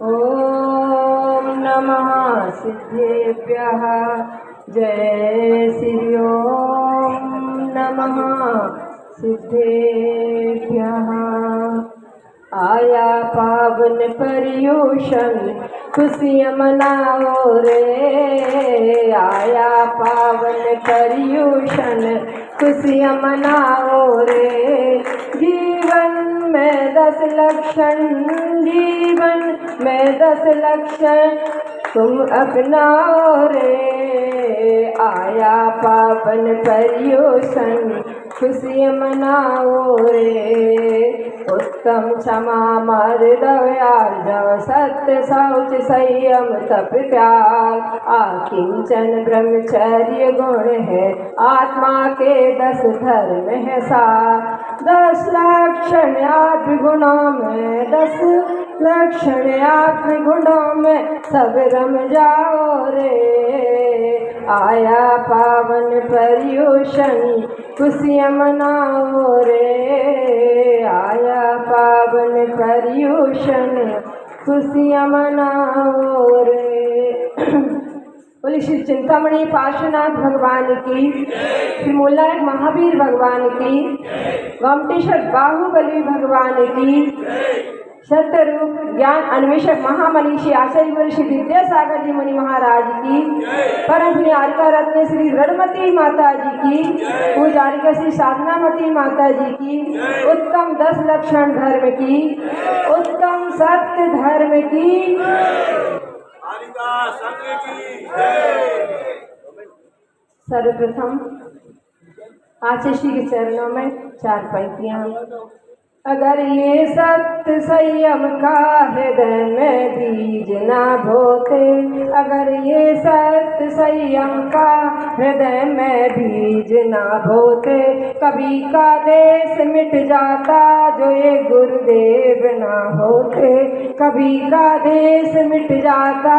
ओम नमः सिद्धेभ्यः। जय श्री ओम नमः सिद्धेभ्यः। आया पावन पर्युषण खुशियाँ मनाओ रे। आया पावन पर्युषण खुशियाँ मनाओ रे। जीवन में 10 लक्षण, जीवन में 10 लक्षण तुम अपनाओ रे। आया पावन पर्युषण खुशियाँ मनाओ रे। उत्तम क्षमा दयाल जव सत्य शौच संयम तप त्याग। आकिंचन ब्रह्मचर्य गुण है आत्मा के 10 धर्म है सार। 10 लक्षण आत्मगुणों में, 10 लक्षण आत्मगुणों में सब रम जाओ रे। आया पावन पर्युषण खुशियाँ मनाओ रे। आया पावन पर्युषण खुशियाँ मनाओ रे। बोले श्री चिंतामणि पार्श्वनाथ भगवान की, श्री मूलानाथ महावीर भगवान की, गोमटेश्वर बाहुबली भगवान की, सत्यरूप ज्ञान अन्वेषक महामनीषी आचार्य गुरु श्री विद्यासागर जी मुनि महाराज की, परम पुण्यारिका रत्न श्री रणमती माता जी की, पूजारिका श्री साधनामती माता जी की, उत्तम 10 लक्षण धर्म की, उत्तम सत्य धर्म की, सर्वप्रथम आचार्य श्री के चरणों में 4 पंक्तियां। अगर ये सत्य संयम का हृदय में बीज ना बोते, अगर ये सत्य संयम का हृदय में बीज ना बोते, कभी का देश मिट जाता जो ये गुरुदेव ना होते। कभी का देश मिट जाता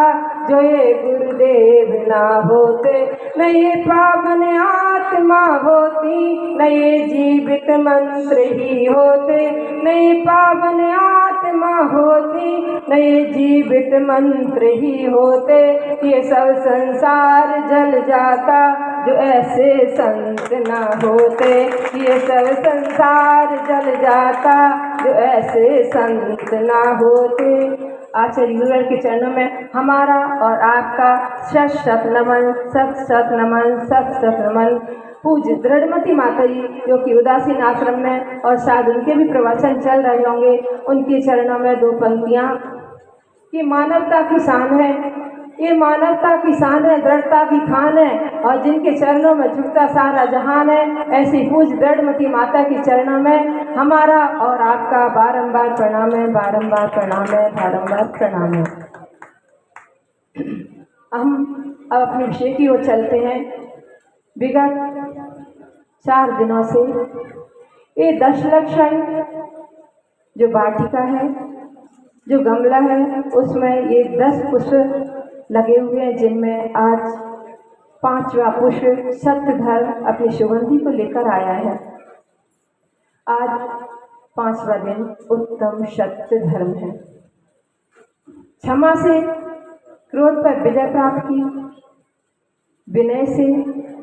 जो ये गुरुदेव ना होते। न ये पावन आत्मा होती, न ये जीवित मंत्र ही होते। नई पावन आत्मा होती, नए जीवित मंत्र ही होते। ये सब संसार जल जाता जो ऐसे संत ना होते। ये सब संसार जल जाता जो ऐसे संत ना होते। आचार्य गुरुवर के चरणों में हमारा और आपका शत शत नमन, शत शत नमन, शत शत नमन। पूज्य दृढ़मती माता जी जो कि उदासीन आश्रम में और शायद उनके भी प्रवचन चल रहे होंगे, उनके चरणों में 2 पंक्तियां। ये मानवता की शान है, ये मानवता की शान है, दृढ़ता की खान है, और जिनके चरणों में झुकता सारा जहान है, ऐसी पूज्य दृढ़मती माता के चरणों में हमारा और आपका बारंबार प्रणाम है, बारंबार प्रणाम है, बारंबार प्रणाम है। हम अब अपने विषय की ओर चलते हैं। विगत 4 दिनों से ये 10 लक्षण जो वाटिका है, जो गमला है, उसमें ये 10 पुष्प लगे हुए हैं, जिनमें आज 5वां पुष्प सत्य धर्म अपनी सुगंधि को लेकर आया है। आज 5वां दिन उत्तम सत्य धर्म है। क्षमा से क्रोध पर विजय प्राप्त की, विनय से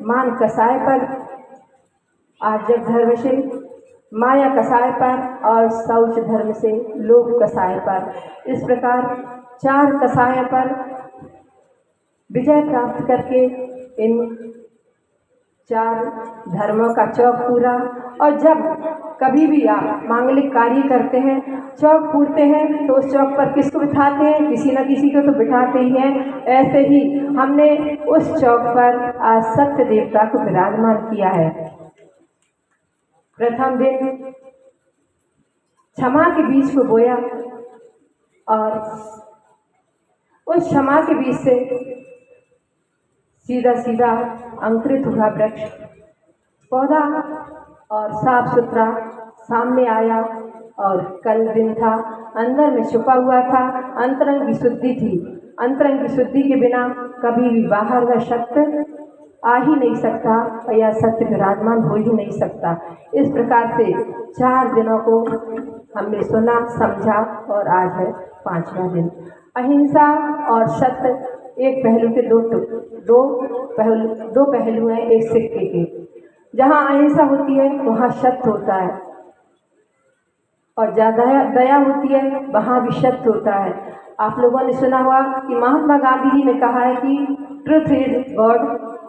मान कसाय पर, आर्जव धर्म से माया कसाय पर, और शौच धर्म से लोभ कसाय पर। इस प्रकार 4 कसाय पर विजय प्राप्त करके इन 4 धर्मों का चौक पूरा। और जब कभी भी आप मांगलिक कार्य करते हैं, चौक पूरते हैं, तो उस चौक पर किसको बिठाते हैं? किसी न किसी को तो बिठाते ही हैं। ऐसे ही हमने उस चौक पर आज सत्य देवता को विराजमान किया है। प्रथम दिन क्षमा के बीज को बोया, और उस क्षमा के बीज से सीधा सीधा अंकुरित हुआ वृक्ष, पौधा और साफ सुथरा सामने आया। और कल दिन था, अंदर में छुपा हुआ था, अंतरंग की शुद्धि थी। अंतरंग की शुद्धि के बिना कभी भी बाहर वह शक्ति आ ही नहीं सकता और यह सत्य विराजमान हो ही नहीं सकता। इस प्रकार से 4 दिनों को हमने सुना, समझा और आज है 5वां दिन। अहिंसा और सत्य एक पहलू के दो पहलू हैं एक सिक्के के। जहाँ अहिंसा होती है वहाँ सत्य होता है, और ज़्यादा दया होती है वहाँ भी सत्य होता है। आप लोगों ने सुना होगा कि महात्मा गांधी जी ने कहा है कि ट्रुथ इज गॉड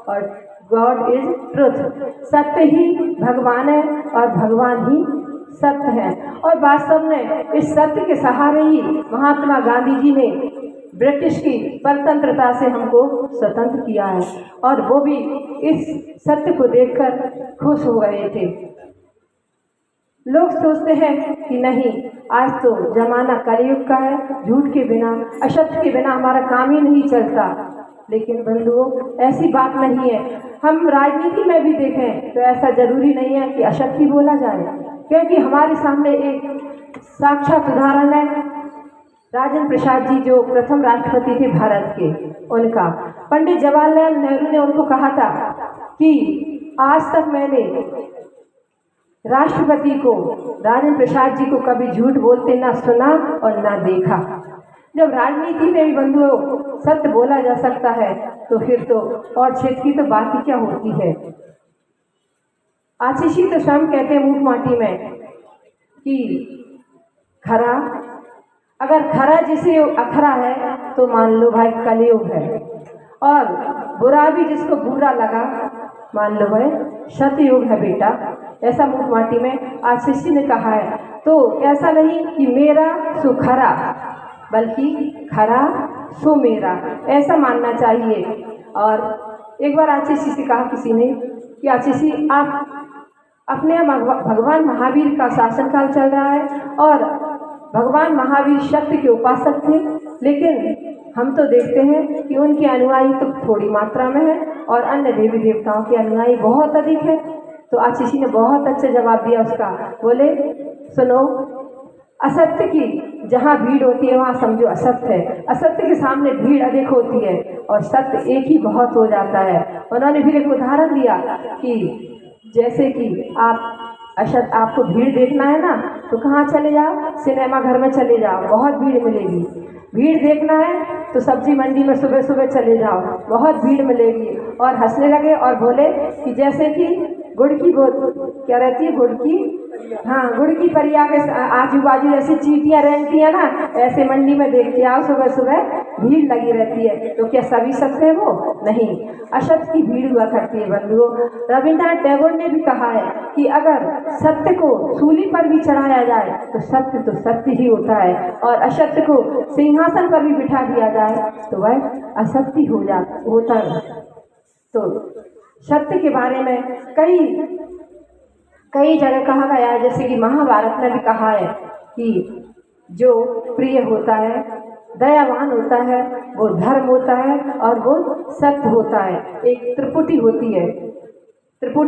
और गॉड इज ट्रुथ। सत्य ही भगवान है और भगवान ही सत्य है। और वास्तव में इस सत्य के सहारे ही महात्मा गांधी जी ने ब्रिटिश की परतंत्रता से हमको स्वतंत्र किया है, और वो भी इस सत्य को देखकर खुश हो गए थे। लोग सोचते हैं कि नहीं, आज तो जमाना कलयुग का है, झूठ के बिना, असत्य के बिना हमारा काम ही नहीं चलता। लेकिन बंधुओं, ऐसी बात नहीं है। हम राजनीति में भी देखें तो ऐसा जरूरी नहीं है कि असत्य बोला जाए, क्योंकि हमारे सामने एक साक्षात उदाहरण है राजेंद्र प्रसाद जी, जो प्रथम राष्ट्रपति थे भारत के। उनका पंडित जवाहरलाल नेहरू ने उनको कहा था कि आज तक मैंने राष्ट्रपति को, राजेंद्र प्रसाद जी को कभी झूठ बोलते ना सुना और ना देखा। जब राजनीति में भी बंधुओं सत्य बोला जा सकता है तो फिर तो और क्षेत्र की तो बात ही क्या होती है। आशीषी तो स्वयं कहते हैं मूक माटी में कि खरा, अगर खरा जिसे अखरा है तो मान लो भाई कलयुग है, और बुरा भी जिसको बुरा लगा मान लो भाई सतयुग है बेटा। ऐसा मूक माटी में आशीषी ने कहा है। तो ऐसा नहीं कि मेरा सो खरा, बल्कि खरा सो मेरा, ऐसा मानना चाहिए। और एक बार आशीषी से कहा किसी ने कि आशीषी, आप अपने भगवान महावीर का शासनकाल चल रहा है और भगवान महावीर शक्ति के उपासक थे, लेकिन हम तो देखते हैं कि उनके अनुयायी तो थोड़ी मात्रा में है और अन्य देवी देवताओं के अनुयायी बहुत अधिक है। तो आशीषी ने बहुत अच्छा जवाब दिया उसका। बोले, सुनो, असत्य की जहाँ भीड़ होती है वहाँ समझो असत्य है, असत्य के सामने भीड़ अधिक होती है और सत्य एक ही बहुत हो जाता है। उन्होंने फिर एक उदाहरण दिया कि जैसे कि आपको भीड़ देखना है ना तो कहाँ चले जाओ, सिनेमा घर में चले जाओ, बहुत भीड़ मिलेगी। भीड़ देखना है तो सब्जी मंडी में सुबह सुबह चले जाओ, बहुत भीड़ मिलेगी। और हंसने लगे और बोले कि जैसे कि गुड़ की क्या रहती है, गुड़ की परिया के आजू बाजू ऐसी चींटियां रहती है ना, ऐसे मंडी में देख के आओ, सुबह सुबह भीड़ लगी रहती है। तो क्या सभी सत्य है? वो नहीं, असत्य की भीड़ हुआ करती है बंधुओं। रविन्द्रनाथ टैगोर ने भी कहा है कि अगर सत्य को सूली पर भी चढ़ाया जाए तो सत्य ही होता है, और असत्य को सिंहासन पर भी बिठा दिया जाए तो वह असत्य होता है। तो सत्य के बारे में कई जगह कहा गया है, जैसे कि महाभारत में भी कहा है कि जो प्रिय होता है, दयावान होता है, वो धर्म होता है और वो सत्य होता है। एक त्रिपुटी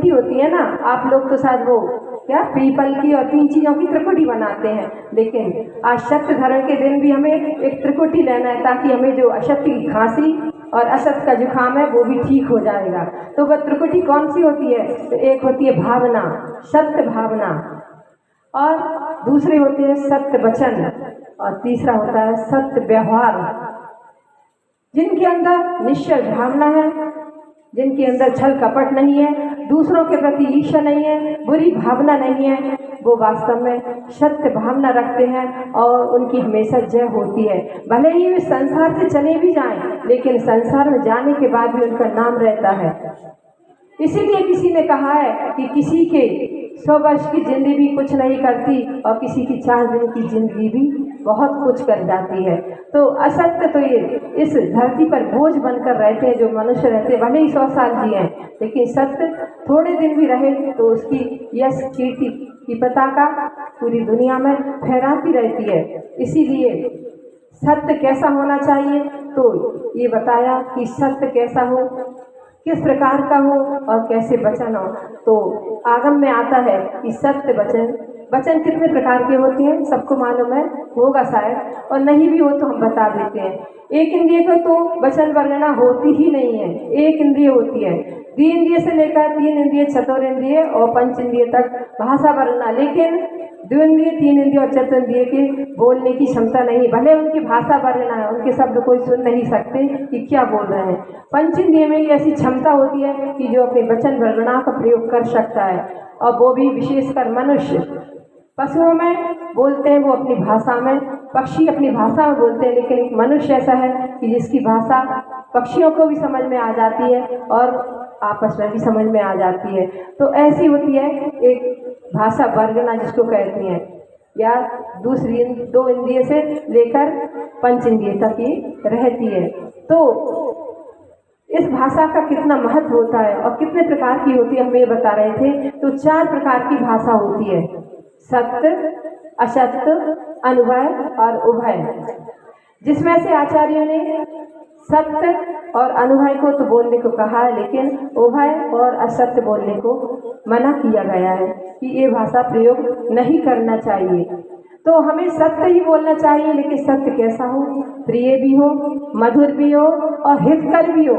होती है ना, आप लोग तो शायद वो क्या पीपल की और 3 चीज़ों की त्रिपुटी बनाते हैं, लेकिन आज सत्य धर्म के दिन भी हमें एक त्रिपुटी लेना है, ताकि हमें जो असत्य की खांसी और असत्य का जुकाम है वो भी ठीक हो जाएगा। तो वह त्रिपुटी कौन सी होती है? तो एक होती है भावना, सत्य भावना, और दूसरी होती है सत्य वचन, और तीसरा होता है सत्य व्यवहार। जिनके अंदर निश्चय भावना है, जिनके अंदर छल कपट नहीं है, दूसरों के प्रति ईर्ष्या नहीं है, बुरी भावना नहीं है, वो वास्तव में सत्य भावना रखते हैं और उनकी हमेशा जय होती है। भले ही वे संसार से चले भी जाएं, लेकिन संसार में जाने के बाद भी उनका नाम रहता है। इसीलिए किसी ने कहा है कि किसी के 100 वर्ष की जिंदगी भी कुछ नहीं करती और किसी की 4 दिन की जिंदगी भी बहुत कुछ कर जाती है। तो असत्य तो ये इस धरती पर बोझ बनकर रहते हैं, जो मनुष्य रहते हैं, भले ही 100 साल जिए, लेकिन सत्य थोड़े दिन भी रहे तो उसकी यश कीर्ति की पताका पूरी दुनिया में फहराती रहती है। इसीलिए सत्य कैसा होना चाहिए, तो ये बताया कि सत्य कैसा हो, किस प्रकार का हो और कैसे वचन हो। तो आगम में आता है कि सत्य वचन वचन कितने प्रकार के होते हैं सबको मालूम है, होगा शायद, और नहीं भी हो तो हम बता देते हैं। एक इंद्रिय को तो वचन वर्णना होती ही नहीं है, एक इंद्रिय होती है। द्विइंद्रिय से लेकर 3 इंद्रिय, चतुर्इंद्रिय और 5 इंद्रिय तक भाषा वर्णना, लेकिन द्विइंद्रिय, 3 इंद्रिय और चतुर्इंद्रिय के बोलने की क्षमता नहीं, भले उनकी भाषा वर्णना है, उनके शब्द कोई सुन नहीं सकते कि क्या बोल रहे हैं। 5 इंद्रिय में ऐसी क्षमता होती है कि जो अपने वचन वर्णना का प्रयोग कर सकता है, और वो भी विशेषकर मनुष्य। पशुओं में बोलते हैं वो अपनी भाषा में, पक्षी अपनी भाषा में बोलते हैं, लेकिन एक मनुष्य ऐसा है कि जिसकी भाषा पक्षियों को भी समझ में आ जाती है और आपस में भी समझ में आ जाती है। तो ऐसी होती है एक भाषा वर्णना जिसको कहती हैं, या दूसरी 2 इंद्रिय से लेकर 5 इंद्रिय तक ही रहती है। तो इस भाषा का कितना महत्व होता है और कितने प्रकार की होती है हम ये बता रहे थे। तो 4 प्रकार की भाषा होती है, सत्य, असत्य, अनुभय और उभय, जिसमें से आचार्यों ने सत्य और अनुभय को तो बोलने को कहा है, लेकिन उभय और असत्य बोलने को मना किया गया है कि ये भाषा प्रयोग नहीं करना चाहिए। तो हमें सत्य ही बोलना चाहिए, लेकिन सत्य कैसा हो, प्रिय भी हो, मधुर भी हो और हितकर भी हो।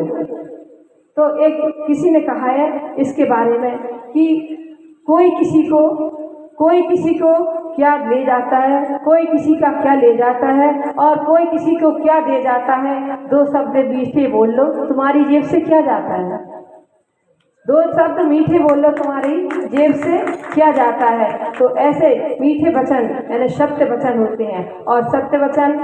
तो एक किसी ने कहा है इसके बारे में कि कोई किसी को क्या ले जाता है, कोई किसी का क्या ले जाता है, और कोई किसी को क्या दे जाता है। 2 शब्द मीठे बोल लो, तुम्हारी जेब से क्या जाता है। 2 शब्द मीठे बोल लो, तुम्हारी जेब से क्या जाता है। तो ऐसे मीठे वचन यानी सत्य वचन होते हैं, और सत्य वचन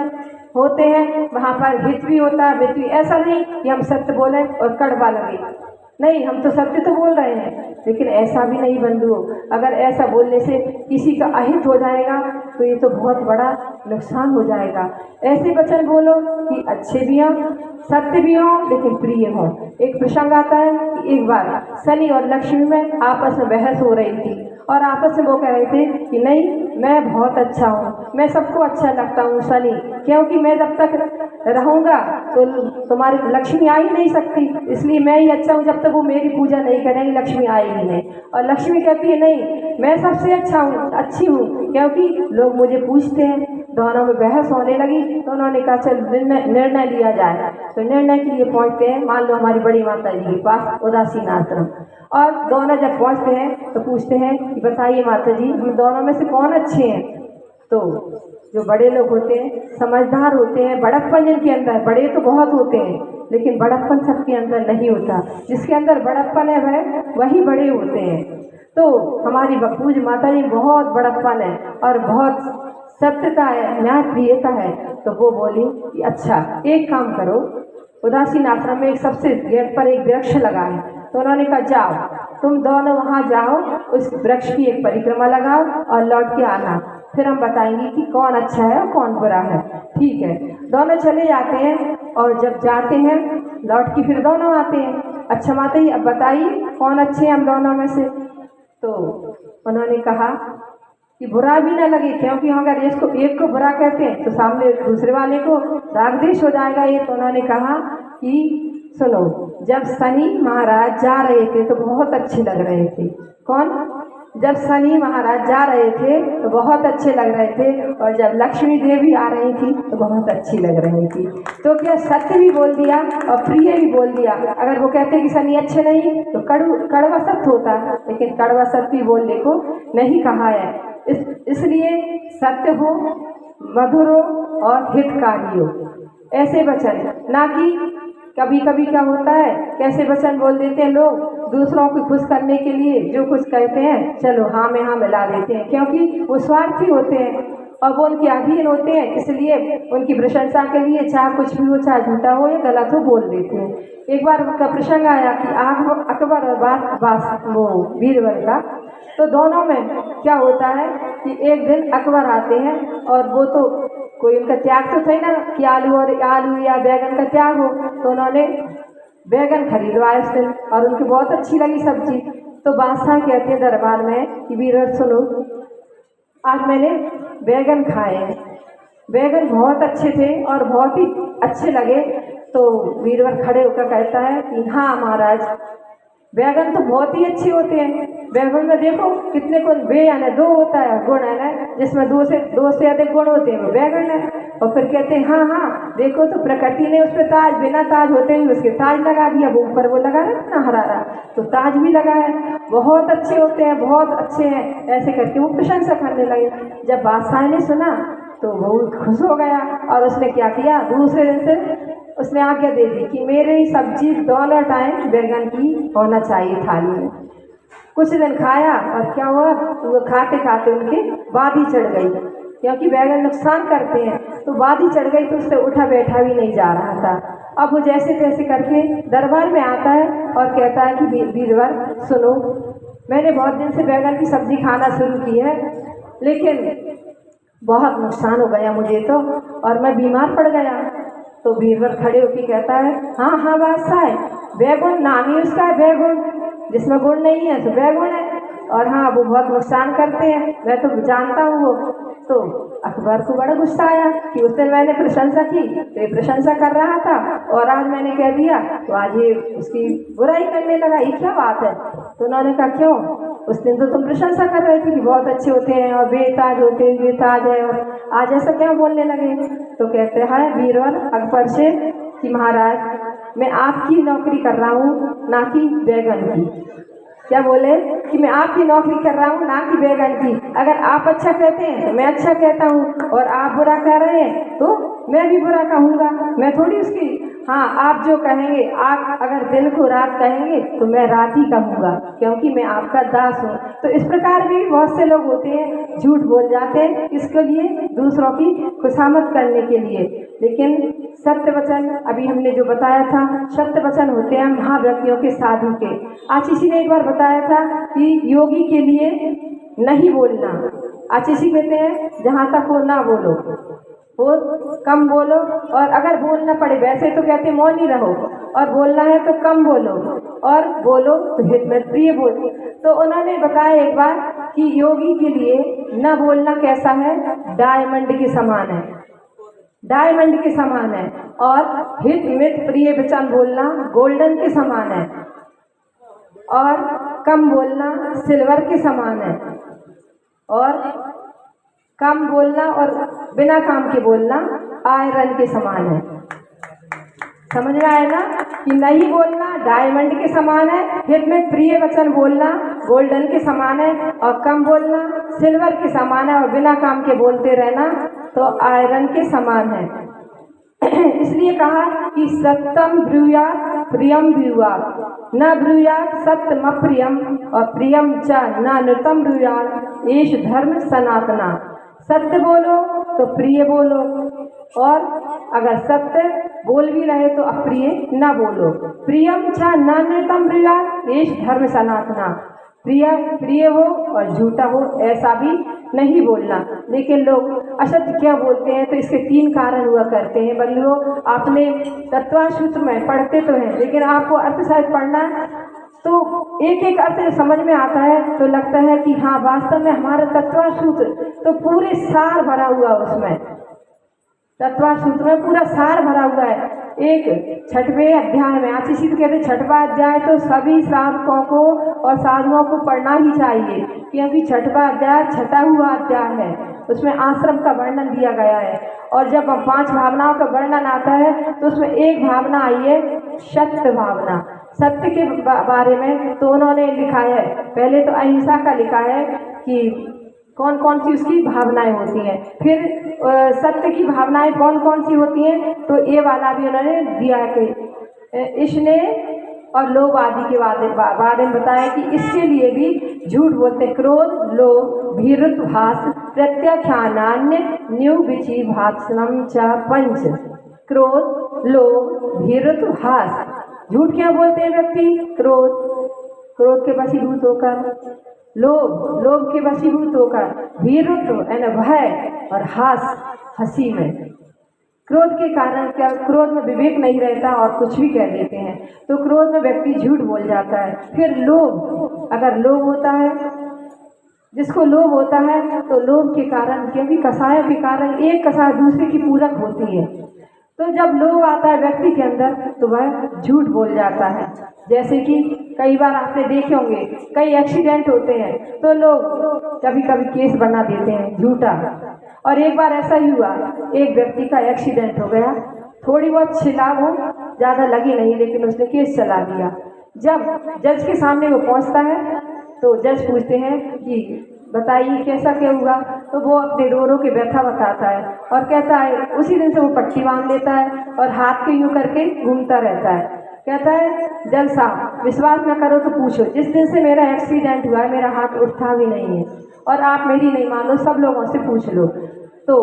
होते हैं वहाँ पर हित भी होता है, मित भी। ऐसा नहीं कि हम सत्य बोलें और कड़वा लगे, नहीं, हम तो सत्य तो बोल रहे हैं, लेकिन ऐसा भी नहीं बंधुओं। अगर ऐसा बोलने से किसी का अहित हो जाएगा तो ये तो बहुत बड़ा नुकसान हो जाएगा। ऐसे वचन बोलो कि अच्छे भी हों, सत्य भी हों, लेकिन प्रिय हों। एक प्रसंग आता है कि एक बार शनि और लक्ष्मी में आपस में बहस हो रही थी, और आपस में वो कह रहे थे कि नहीं, मैं बहुत अच्छा हूँ, मैं सबको अच्छा लगता हूँ शनि, क्योंकि मैं जब तक रहूँगा तो तुम्हारी लक्ष्मी आ ही नहीं सकती, इसलिए मैं ही अच्छा हूँ, जब तक वो मेरी पूजा नहीं करेंगी लक्ष्मी आएगी नहीं। और लक्ष्मी कहती है नहीं, मैं सबसे अच्छा हूँ, अच्छी हूँ, क्योंकि लोग मुझे पूछते हैं। दोनों में बहस होने लगी तो उन्होंने कहा चल निर्णय लिया जाए। तो निर्णय के लिए पहुँचते हैं, मान लो हमारी बड़ी माता जी के पास उदासीन आश्रम, और दोनों जब पहुँचते हैं तो पूछते हैं कि बताइए माता जी, हम दोनों में से कौन अच्छे हैं। तो जो बड़े लोग होते हैं, समझदार होते हैं, बड़प्पन जिनके अंदर, बड़े तो बहुत होते हैं लेकिन बड़प्पन सबके अंदर नहीं होता, जिसके अंदर बड़प्पन है वही बड़े होते हैं। तो हमारी पूज्य माता जी बहुत बड़प्पन है और बहुत सत्यता है, न्याय प्रियता है। तो वो बोली कि अच्छा एक काम करो, उदासीन आश्रम में एक सबसे गेट पर एक वृक्ष लगा है, तो उन्होंने कहा जाओ तुम दोनों वहाँ जाओ, उस वृक्ष की एक परिक्रमा लगाओ और लौट के आना, फिर हम बताएंगे कि कौन अच्छा है और कौन बुरा है। ठीक है, दोनों चले जाते हैं, और जब जाते हैं लौट के फिर दोनों आते हैं। अच्छा माता जी अब बताइए कौन अच्छे हैं हम दोनों में से। तो उन्होंने कहा कि बुरा भी ना लगे, क्योंकि अगर इसको एक को बुरा कहते हैं तो सामने दूसरे वाले को राग द्वेष हो जाएगा ये। तो उन्होंने कहा कि सुनो, जब शनि महाराज जा रहे थे तो बहुत अच्छे लग रहे थे। कौन? जब शनि महाराज जा रहे थे तो बहुत अच्छे लग रहे थे, और जब लक्ष्मी देवी आ रही थी तो बहुत अच्छी लग रही थी। तो क्या सत्य भी बोल दिया और प्रिय भी बोल दिया। अगर वो कहते कि शनि अच्छे नहीं तो कड़वा सत्य होता, लेकिन कड़वा सत्य बोलने को नहीं कहा है। इसलिए सत्य हो, मधुर हो और हितकारी हो, ऐसे वचन, ना कि कभी कभी क्या होता है कैसे वचन बोल देते हैं लोग दूसरों को खुश करने के लिए, जो कुछ कहते हैं चलो हाँ में हाँ मिला देते हैं, क्योंकि वो स्वार्थी होते हैं और वो उनके अधीन होते हैं, इसलिए उनकी प्रशंसा के लिए चाहे कुछ भी हो, चाहे झूठा हो या गलत हो, बोल देते हैं। एक बार उनका प्रसंग आया कि अकबर और वो बीरबल का, तो दोनों में क्या होता है कि एक दिन अकबर आते हैं, और वो तो कोई उनका त्याग तो था ना कि आलू या बैगन का त्याग हो, तो उन्होंने बैगन खरीदवाया उस दिन, और उनकी बहुत अच्छी लगी सब्जी। तो बादशाह कहते हैं दरबार में कि बीरबल सुनो, आज मैंने बैगन खाए हैं, बैगन बहुत अच्छे थे और बहुत ही अच्छे लगे। तो बीरबल खड़े होकर कहता है कि हाँ महाराज, बैगन तो बहुत ही अच्छे होते हैं, बैगुण में देखो कितने गुण, बे यानी दो होता है, गुण है ना जिसमें दो से अधिक गुण होते हैं वो बैगुण है। और फिर कहते हैं हाँ हाँ देखो तो प्रकृति ने उस पर ताज, बिना ताज होते ही उसके ताज लगा दिया, वो ऊपर वो लगा रहा ना हरा रहा, तो ताज भी लगा है, बहुत अच्छे होते हैं, बहुत अच्छे हैं, ऐसे करके वो प्रशंसा करने लगे। जब बादशाह ने सुना तो वो खुश हो गया और उसने क्या किया, दूसरे दिन से उसने आज्ञा दे दी कि मेरी सब्जी दोनों टाइम बैगन की होना चाहिए थाली में। कुछ दिन खाया और क्या हुआ, वो खाते खाते उनके बादी चढ़ गई, क्योंकि बैगन नुकसान करते हैं, तो बादी चढ़ गई तो उससे उठा बैठा भी नहीं जा रहा था। अब वो जैसे तैसे करके दरबार में आता है और कहता है कि बीरबल सुनो, मैंने बहुत दिन से बैगन की सब्जी खाना शुरू की है, लेकिन बहुत नुकसान हो गया मुझे तो, और मैं बीमार पड़ गया। तो बीरबल खड़े होकर कहता है हाँ हाँ बादशाह है, बैगुण नाम ही उसका है बैगुण, जिसमें गुण नहीं है तो बैगुण है, और हाँ वो बहुत नुकसान करते हैं, मैं तो जानता हूँ वो। तो अकबर को बड़ा गुस्सा आया कि उस दिन मैंने प्रशंसा की तो ये प्रशंसा कर रहा था, और आज मैंने कह दिया तो आज ये उसकी बुराई करने लगा, ये क्या बात है। तो उन्होंने कहा क्यों, उस दिन तो तुम प्रशंसा कर रहे थे कि बहुत अच्छे होते हैं और बेताज होते हैं, बेताज है, और आज ऐसा क्यों बोलने लगे। तो कहते हैं बीरबल अकबर से कि महाराज मैं आपकी नौकरी कर रहा हूँ ना कि बैगन की। क्या बोले कि मैं आपकी नौकरी कर रहा हूँ ना कि बैगन की। अगर आप अच्छा कहते हैं तो मैं अच्छा कहता हूँ, और आप बुरा कह रहे हैं तो मैं भी बुरा कहूँगा, मैं थोड़ी उसकी। हाँ आप जो कहेंगे, आप अगर दिन को रात कहेंगे तो मैं रात ही कहूँगा, क्योंकि मैं आपका दास हूँ। तो इस प्रकार भी बहुत से लोग होते हैं झूठ बोल जाते हैं, इसके लिए दूसरों की खुशामद करने के लिए। लेकिन सत्य वचन अभी हमने जो बताया था, सत्य वचन होते हैं महाव्रतियों के, साधु के। आशीषी ने एक बार बताया था कि योगी के लिए नहीं बोलना, आशीषी कहते हैं जहाँ तक हो ना बोलो, वो कम बोलो, और अगर बोलना पड़े, वैसे तो कहते मौन ही रहो, और बोलना है तो कम बोलो, और बोलो तो हित में प्रिय बोलो। तो उन्होंने बताया एक बार कि योगी के लिए न बोलना कैसा है, डायमंड के समान है, डायमंड के समान है, और हित मित प्रिय वचन बोलना गोल्डन के समान है, और कम बोलना सिल्वर के समान है, और कम बोलना और बिना काम के बोलना आयरन के समान है। समझ में आया ना कि नहीं बोलना डायमंड के समान है, हित में प्रिय वचन बोलना गोल्डन के समान है, और कम बोलना सिल्वर के समान है, और बिना काम के बोलते रहना तो आयरन के समान है। इसलिए कहा कि सत्यम ब्रूयात् प्रियम ब्रूयात्, न ब्रूयात् सत्यम प्रियम, और प्रियम च न नृतम ब्रूयात्, एष धर्म सनातना। सत्य बोलो तो प्रिय बोलो, और अगर सत्य बोल भी रहे तो अप्रिय न बोलो। प्रियम च न नृतम ब्रूयात्, एष धर्म सनातना। प्रिय हो और झूठा हो ऐसा भी नहीं बोलना। लेकिन लोग असत्य क्यों बोलते हैं, तो इसके 3 कारण हुआ करते हैं। बंधुओं आपने तत्व सूत्र में पढ़ते तो हैं, लेकिन आपको अर्थशास्त्र पढ़ना है तो एक एक अर्थ समझ में आता है, तो लगता है कि हाँ वास्तव में हमारा तत्व सूत्र तो पूरे सार भरा हुआ, उसमें तत्व सूत्र में पूरा सार भरा हुआ है। एक 6वें अध्याय में आशीषी कहते 6वां अध्याय तो सभी श्रावकों को और साधुओं को पढ़ना ही चाहिए, क्योंकि 6वां अध्याय छठा हुआ अध्याय है, उसमें आश्रम का वर्णन दिया गया है। और जब 5 भावनाओं का वर्णन आता है तो उसमें एक भावना आई है सत्य भावना। सत्य के बारे में तो उन्होंने लिखा है, पहले तो अहिंसा का लिखा है कि कौन कौन सी उसकी भावनाएं होती हैं, फिर सत्य की भावनाएं कौन कौन सी होती हैं, तो ये वाला भी उन्होंने दिया है कि इसने और लोभ आदि के बारे में बताया कि इसके लिए भी झूठ बोलते। क्रोध लोभ भीरुत्भास प्रत्याख्यानान्य न्यू विचि भाषणम च पंच। क्रोध लोभ भीरुत्भास, झूठ क्या बोलते हैं व्यक्ति, क्रोध के वशीभूत होकर, लोभ के वशीभूत होकर, भीरुत्व यानी भय, और हंसी में। क्रोध के कारण क्या, क्रोध में विवेक नहीं रहता और कुछ भी कह देते हैं, तो क्रोध में व्यक्ति झूठ बोल जाता है। फिर लोभ, अगर लोभ होता है, जिसको लोभ होता है तो लोभ के कारण, क्योंकि कसायों के कारण एक कसाय दूसरे की पूरक होती है, तो जब लोभ आता है व्यक्ति के अंदर तो वह झूठ बोल जाता है। जैसे कि कई बार आपने देखे होंगे कई एक्सीडेंट होते हैं तो लोग कभी कभी केस बना देते हैं झूठा। और एक बार ऐसा ही हुआ, एक व्यक्ति का एक्सीडेंट हो गया, थोड़ी बहुत छिला, वो ज़्यादा लगी नहीं, लेकिन उसने केस चला दिया। जब जज के सामने वो पहुंचता है तो जज पूछते हैं कि बताइए कैसा क्या हुआ, तो वो अपने रो रो के व्यथा बताता है और कहता है उसी दिन से वो पट्टी बांध लेता है और हाथ को यूं करके घूमता रहता है। कहता है जज साहब विश्वास न करो तो पूछो, जिस दिन से मेरा एक्सीडेंट हुआ है मेरा हाथ उठता भी नहीं है, और आप मेरी नहीं मानो सब लोगों से पूछ लो। तो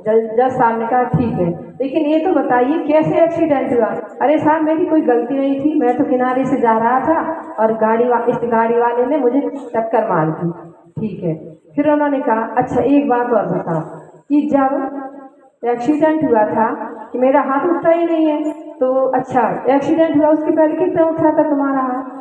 जज साहब ने कहा ठीक है, लेकिन ये तो बताइए कैसे एक्सीडेंट हुआ। अरे साहब मेरी कोई गलती नहीं थी, मैं तो किनारे से जा रहा था और इस गाड़ी वाले ने मुझे टक्कर मार दी। ठीक है, फिर उन्होंने कहा अच्छा एक बात और बताओ कि जब एक्सीडेंट हुआ था कि मेरा हाथ उठता ही नहीं है, तो अच्छा एक्सीडेंट हुआ उसके पहले कितना उठ रहा था तुम्हारा हाथ,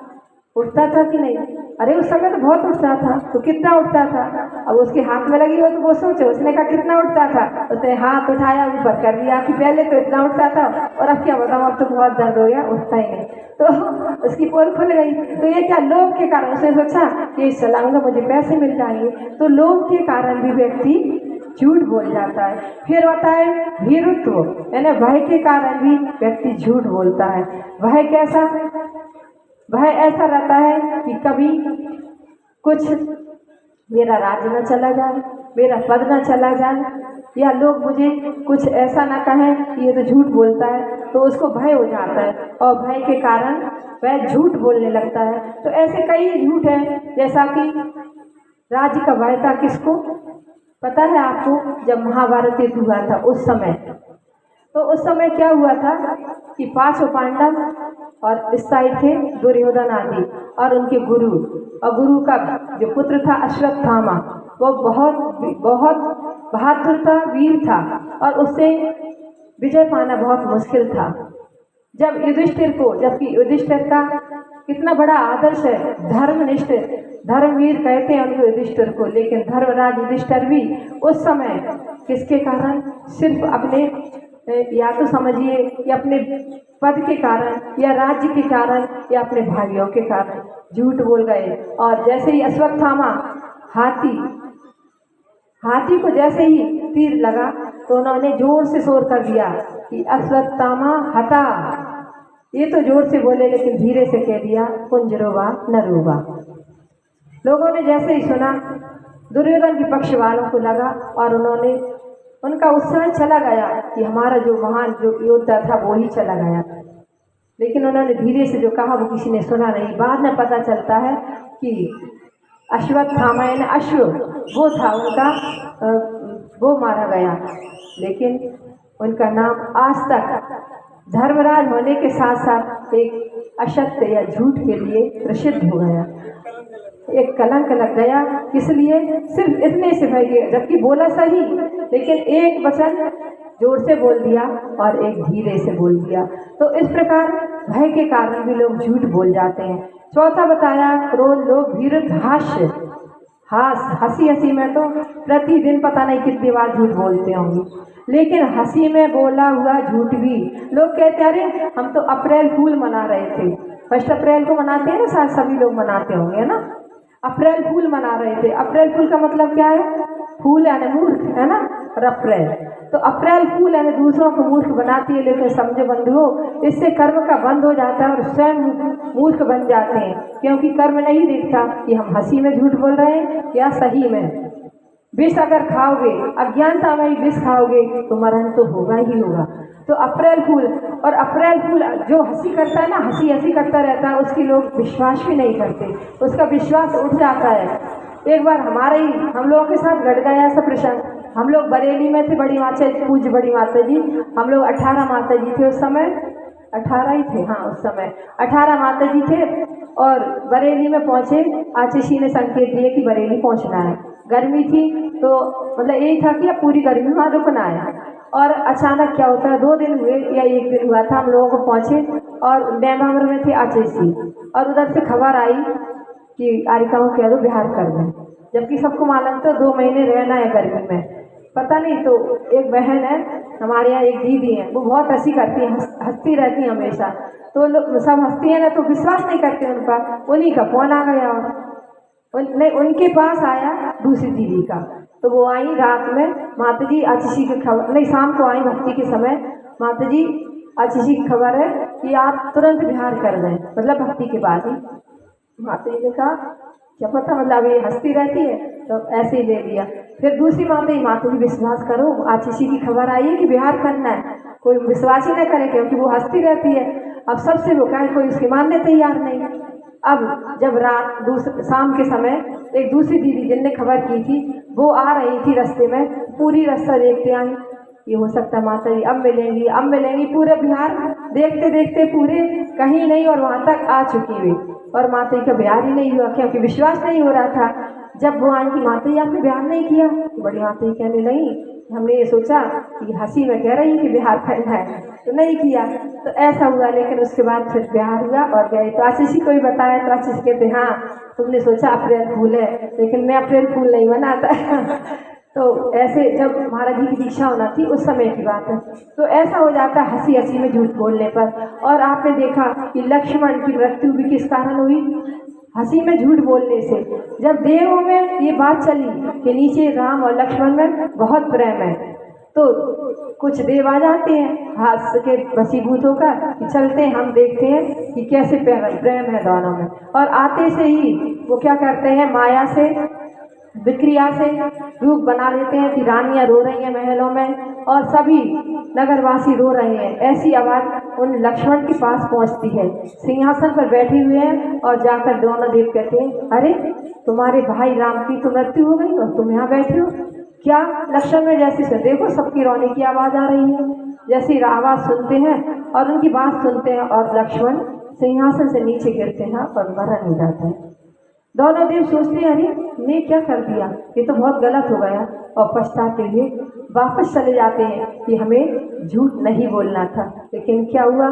उठता था कि नहीं? अरे उस समय तो बहुत उठता था, तो कितना उठता था? अब उसके हाथ में लगी हो तो वो सोचो, उसने कहा कितना उठता था, उसने हाथ उठाया ऊपर कर दिया कि पहले तो इतना उठता था और अब क्या बताऊँ, अब तो बहुत दर्द हो गया, उठता ही नहीं। तो उसकी पोल खुल गई। तो ये क्या लोभ के कारण, उसने सोचा कि चलाऊंगा मुझे पैसे मिल जाएंगे, तो लोभ के कारण भी व्यक्ति झूठ बोल जाता है। फिर होता है भीरुत्व, यानी भय के कारण भी व्यक्ति झूठ बोलता है। भय कैसा? वह ऐसा रहता है कि कभी कुछ मेरा राज्य न चला जाए, मेरा पद न चला जाए, या लोग मुझे कुछ ऐसा ना कहें कि ये तो झूठ बोलता है, तो उसको भय हो जाता है और भय के कारण वह झूठ बोलने लगता है। तो ऐसे कई झूठ हैं, जैसा कि राज्य का भय था किसको पता है आपको? जब महाभारत युद्ध हुआ था उस समय, तो उस समय क्या हुआ था कि 5 पांडव और इस साइड थे दुर्योधन आदि और उनके गुरु, और गुरु का जो पुत्र था अश्वत्थामा, वो बहुत बहुत बहादुर था, वीर था, और उससे विजय पाना बहुत मुश्किल था। जब युधिष्ठिर को, जबकि युधिष्ठिर का कितना बड़ा आदर्श है, धर्मनिष्ठ धर्मवीर कहते हैं उनको युधिष्ठिर को, लेकिन धर्मराज युधिष्ठिर भी उस समय किसके कारण? सिर्फ अपने, या तो समझिए या अपने पद के कारण, या राज्य के कारण, या अपने भाइयों के कारण झूठ बोल गए। और जैसे ही अश्वत्थामा हाथी को जैसे ही तीर लगा तो उन्होंने जोर से शोर कर दिया कि अश्वत्थामा हटा। ये तो जोर से बोले लेकिन धीरे से कह दिया कुंजरोवा नरोवा। लोगों ने जैसे ही सुना दुर्योधन के पक्ष वालों को लगा और उनका उत्साह चला गया कि हमारा जो महान जो योद्धा था वो ही चला गया। लेकिन उन्होंने धीरे से जो कहा वो किसी ने सुना नहीं। बाद में पता चलता है कि अश्वत्थामा यानी अश्व वो था उनका, वो मारा गया, लेकिन उनका नाम आज तक धर्मराज होने के साथ साथ एक असत्य या झूठ के लिए प्रसिद्ध हो गया, एक कलंक लग गया। किस लिए? सिर्फ इतने से भय गया, जबकि बोला सही, लेकिन एक वचन जोर से बोल दिया और एक धीरे से बोल दिया। तो इस प्रकार भय के कारण भी लोग झूठ बोल जाते हैं। चौथा बताया क्रोध, लोभ, वीरत, हास्य। हंसी हंसी में तो प्रतिदिन पता नहीं कितनी बार झूठ बोलते होंगे, लेकिन हंसी में बोला हुआ झूठ भी लोग कहते हैं अरे हम तो अप्रैल फूल मना रहे थे। 1 अप्रैल को मनाते हैं ना, शायद सभी लोग मनाते होंगे ना, अप्रैल फूल मना रहे थे। अप्रैल फूल का मतलब क्या है? फूल यानी मूर्ख, है ना, और अप्रैल, तो अप्रैल फूल यानी दूसरों को मूर्ख बनाती है। लेकिन समझो बंधुओं, इससे कर्म का बंद हो जाता है और स्वयं मूर्ख बन जाते हैं, क्योंकि कर्म नहीं देखता कि हम हंसी में झूठ बोल रहे हैं या सही में। विष अगर खाओगे, अज्ञानता में विष खाओगे तो मरण तो होगा ही होगा। तो अप्रैल फूल, और अप्रैल फूल जो हंसी करता है ना, हंसी हंसी करता रहता है, उसकी लोग विश्वास भी नहीं करते, उसका विश्वास उठ जाता है। एक बार हम लोगों के साथ घट गया ऐसा प्रसंग। हम लोग बरेली में थे, बड़ी माता, पूज्य बड़ी माता जी, हम लोग 18 माता जी थे उस समय, 18 ही थे, हाँ उस समय 18 माता जी थे, और बरेली में पहुंचे। आशीषी ने संकेत दिए कि बरेली पहुंचना है। गर्मी थी तो मतलब यही था कि अब पूरी गर्मी वहाँ रुकना है। और अचानक क्या होता है, 2 दिन हुए या 1 दिन हुआ था, हम लोगों को पहुंचे और नैमावर में थे आशीषी, और उधर से खबर आई कि आरिका को कह दो बिहार कर दें, जबकि सबको मालूम था 2 महीने रहना है गर्मी में। पता नहीं, तो एक बहन है हमारे यहाँ, एक दीदी है, वो बहुत हंसी करती है, हंसती रहती है हमेशा। तो लोग सब हंसती है ना, तो विश्वास नहीं करते उन पर। उन्हीं का फोन आ गया और नहीं, उनके पास आया दूसरी दीदी का। तो वो आई रात में, माता जी आशीषी की खबर, नहीं शाम को आई भक्ति के समय, माता जी आशीषी की खबर है कि आप तुरंत बिहार कर दें, मतलब भक्ति के बाद ही। माता जी ने कहा क्या पता, मतलब ये हंसती रहती है तो ऐसे ही ले लिया। फिर दूसरी माता जी विश्वास करो, आशीषी की खबर आई है कि बिहार करना है। कोई विश्वास ही न करे क्योंकि वो हंसती रहती है। अब सबसे वो कहे, कोई उसके मानने तैयार नहीं। अब जब रात शाम के समय एक दूसरी दीदी जिनने खबर की थी, वो आ रही थी रास्ते में, पूरी रास्ता देखते आई, ये हो सकता है माता जी अब मिलेंगी। पूरे बिहार देखते देखते पूरे कहीं नहीं, और वहां तक आ चुकी हुई, और माता जी का बिहार ही नहीं हुआ क्योंकि विश्वास नहीं हो रहा था। जब वो आई कि माता जी आपने बिहार नहीं किया, तो बड़ी माता जी कहने नहीं, हमने ये सोचा कि हंसी में कह रही कि बिहार करना है तो नहीं किया। तो ऐसा हुआ, लेकिन उसके बाद फिर बिहार हुआ और गए। तो आशीषी को भी बताया तो आशीषी कहते हाँ तुमने सोचा अप्रैल फूल है, लेकिन मैं अप्रैल फूल नहीं बनाता। तो ऐसे जब महाराज जी की दीक्षा होना थी उस समय की बात है। तो ऐसा हो जाता है हंसी हंसी में झूठ बोलने पर। और आपने देखा कि लक्ष्मण की मृत्यु भी किस कारण हुई, हंसी में झूठ बोलने से। जब देवों में ये बात चली कि नीचे राम और लक्ष्मण में बहुत प्रेम है, तो कुछ देव आ जाते हैं हाथ के वशीभूत होकर कि चलते हैं हम देखते हैं कि कैसे प्रेम है दोनों में। और आते से ही वो क्या करते हैं, माया से विक्रिया से रूप बना लेते हैं कि रानियां रो रही हैं महलों में और सभी नगरवासी रो रहे हैं। ऐसी आवाज उन लक्ष्मण के पास पहुंचती है, सिंहासन पर बैठे हुए हैं, और जाकर दोनों देव कहते हैं अरे तुम्हारे भाई राम की तो मृत्यु हो गई और तुम यहाँ बैठे हो क्या। लक्ष्मण में जैसे से देखो सबकी रोने की आवाज आ रही है, जैसी आवाज सुनते हैं और उनकी बात सुनते हैं, और लक्ष्मण सिंहासन से नीचे गिरते हैं और मरण हो जाते हैं। दोनों देव सोचते हैं अरे ने क्या कर दिया, ये तो बहुत गलत हो गया, और पछताते हुए वापस चले जाते हैं कि हमें झूठ नहीं बोलना था। लेकिन क्या हुआ,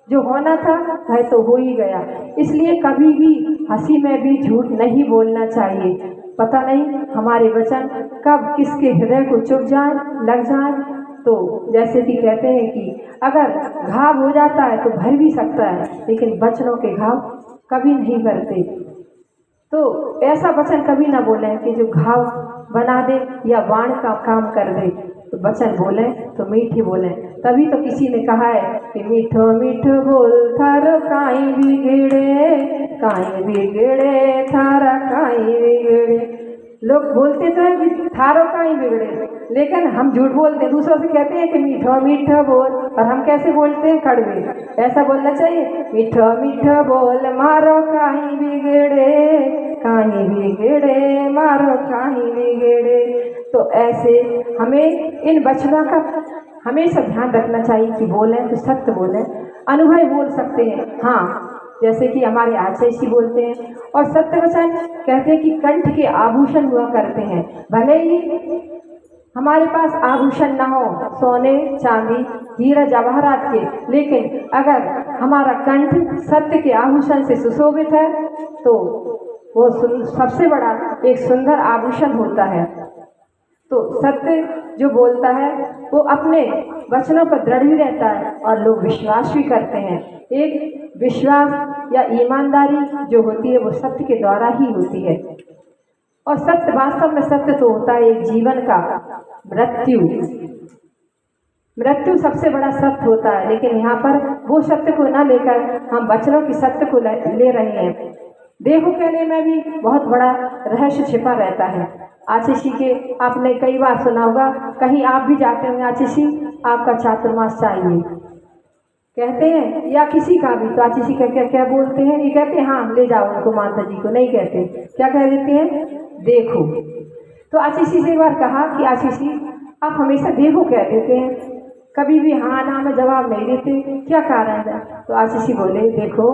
जो होना था वह तो हो ही गया। इसलिए कभी भी हंसी में भी झूठ नहीं बोलना चाहिए। पता नहीं हमारे वचन कब किसके हृदय को चुभ जाए, लग जाए। तो जैसे कि कहते हैं कि अगर घाव हो जाता है तो भर भी सकता है, लेकिन वचनों के घाव कभी नहीं भरते। तो ऐसा वचन कभी ना बोलें कि जो घाव बना दे या बाण का काम कर दे। तो वचन बोलें तो मीठी बोलें। तभी तो किसी ने कहा है कि मीठो मीठो बोल थारो काई बिगड़े थारा काई बिगड़े। लोग बोलते तो है कि थारो काई बिगड़े, लेकिन हम झूठ बोलते हैं, दूसरों से कहते हैं कि मीठो मीठो बोल, और हम कैसे बोलते हैं, कड़वे। ऐसा बोलना चाहिए, मीठो मीठो बोल मारो काई बिगड़े मारो काई बिगड़े। तो ऐसे हमें इन वचनों का हमेशा ध्यान रखना चाहिए कि बोलें तो सत्य बोलें। अनुभव बोल सकते हैं, हाँ, जैसे कि हमारे आचार्य बोलते हैं। और सत्य वचन कहते हैं कि कंठ के आभूषण हुआ करते हैं। भले ही हमारे पास आभूषण ना हो सोने चांदी हीरा जवाहरात के, लेकिन अगर हमारा कंठ सत्य के आभूषण से सुशोभित है तो वो सबसे बड़ा एक सुंदर आभूषण होता है। तो सत्य जो बोलता है वो अपने वचनों पर दृढ़ भी रहता है और लोग विश्वास भी करते हैं। एक विश्वास या ईमानदारी जो होती है वो सत्य के द्वारा ही होती है। और सत्य वास्तव में सत्य तो होता है एक जीवन का। मृत्यु सबसे बड़ा सत्य होता है, लेकिन यहाँ पर वो सत्य को न लेकर हम वचनों की सत्य को ले रहे हैं। देखो कहने में भी बहुत बड़ा रहस्य छिपा रहता है। आशीषी के आपने कई बार सुना होगा, कहीं आप भी जाते होंगे, आशीषी आपका चातुर्मास चाहिए कहते हैं, या किसी का भी, तो आशीषी क्या बोलते हैं, ये कहते हैं हाँ ले जाओ उनको, माता जी को नहीं कहते, क्या कह देते हैं, देखो। तो आशीषी से एक बार कहा कि आशीषी आप हमेशा देखो कह देते हैं, कभी भी हाँ ना में जवाब नहीं देते, क्या कारण है। तो आशीषी बोले देखो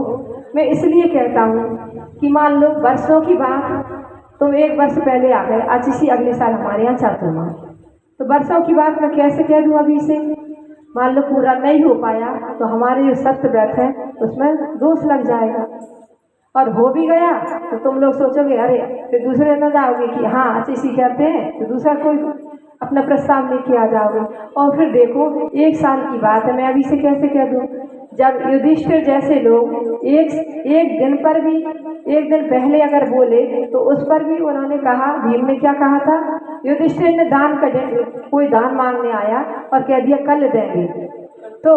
मैं इसलिए कहता हूँ कि मान लो वर्षों की बात, तुम एक वर्ष पहले आ गए, आशीषी अगले साल हमारे यहाँ चातुर्मास, तो वर्षों की बात मैं कैसे कह दूँ अभी से। मान लो पूरा नहीं हो पाया तो हमारे जो सत्य व्रत है उसमें दोष लग जाएगा, और हो भी गया तो तुम लोग सोचोगे अरे फिर दूसरे न जाओगे कि हाँ आशीषी कहते हैं तो दूसरा कोई। अब अपना प्रस्ताव लेके आ जाओगे। और फिर देखो 1 साल की बात है, मैं अभी से कैसे कह दूँ। जब युधिष्ठिर जैसे लोग एक दिन पर भी, एक दिन पहले अगर बोले तो उस पर भी उन्होंने कहा, भीम ने क्या कहा था, युधिष्ठिर ने दान का कोई दान मांगने आया और कह दिया कल देंगे, तो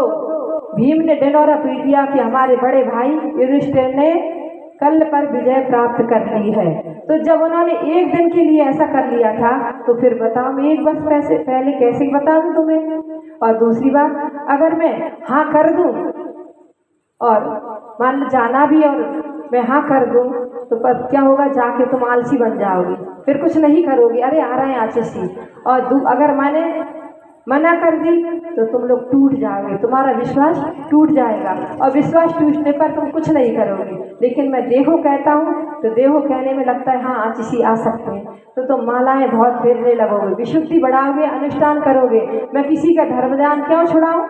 भीम ने डिनौरा पीट दिया कि हमारे बड़े भाई युधिष्ठिर ने कल पर विजय प्राप्त कर ली है। तो जब उन्होंने एक दिन के लिए ऐसा कर लिया था तो फिर बताओ मैं 1 वर्ष पैसे पहले कैसे बता दूं तुम्हें। और दूसरी बात, अगर मैं हाँ कर दूं और मान लो जाना भी और मैं हाँ कर दूं तो पर क्या होगा, जाके तुम आलसी बन जाओगी, फिर कुछ नहीं करोगे, अरे आ रहे हैं आचसी। और अगर मैंने मना कर दी तो तुम लोग टूट जाओगे, तुम्हारा विश्वास टूट जाएगा और विश्वास टूटने पर तुम कुछ नहीं करोगे। लेकिन मैं देहो कहता हूँ तो देहो कहने में लगता है हाँ आचसी आ सकते हैं, तो तुम मालाएं बहुत फेरने लगोगे, विशुद्धि बढ़ाओगे, अनुष्ठान करोगे। मैं किसी का धर्म ध्यान क्यों छुड़ाऊं?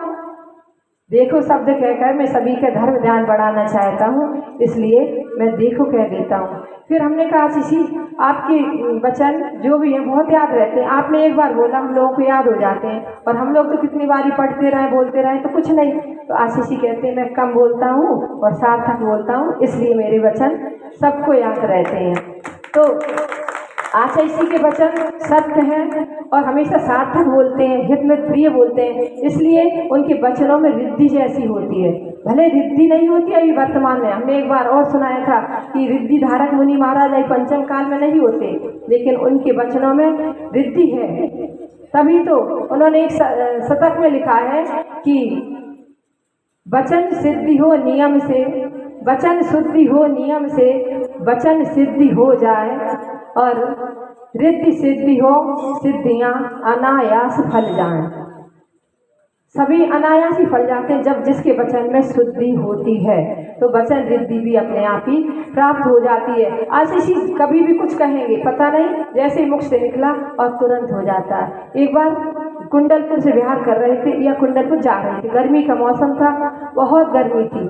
देखो शब्द कहकर मैं सभी का धर्म ध्यान बढ़ाना चाहता हूँ, इसलिए मैं देखो कह देता हूँ। फिर हमने कहा आशीषी आपके वचन जो भी हैं बहुत याद रहते हैं, आपने एक बार बोला हम लोगों को याद हो जाते हैं, और हम लोग तो कितनी बारी पढ़ते रहे बोलते रहे तो कुछ नहीं। तो आशीषी कहते हैं मैं कम बोलता हूँ और सार्थक बोलता हूँ, इसलिए मेरे वचन सबको याद रहते हैं। तो आशीषी के वचन सत्य हैं और हमेशा सार्थक बोलते हैं, हित में प्रिय बोलते हैं, इसलिए उनके वचनों में रिद्धि जैसी होती है। भले रिद्धि नहीं होती अभी वर्तमान में, हमने एक बार और सुनाया था कि रिद्धि धारक मुनि महाराज अभी पंचम काल में नहीं होते, लेकिन उनके वचनों में रिद्धि है। तभी तो उन्होंने एक शतक में लिखा है कि वचन सिद्धि हो नियम से, वचन शुद्धि हो नियम से, वचन सिद्धि हो जाए और रिद्धि सिद्धि हो, सिद्धियां अनायास फल जाएं। सभी अनायास ही फल जाते हैं जब जिसके वचन में शुद्धि होती है, तो वचन रिद्धि भी अपने आप ही प्राप्त हो जाती है। आशीषी कभी भी कुछ कहेंगे पता नहीं, जैसे मुख से निकला और तुरंत हो जाता है। एक बार कुंडलपुर से बिहार कर रहे थे या कुंडलपुर जा रहे थे, गर्मी का मौसम था, बहुत गर्मी थी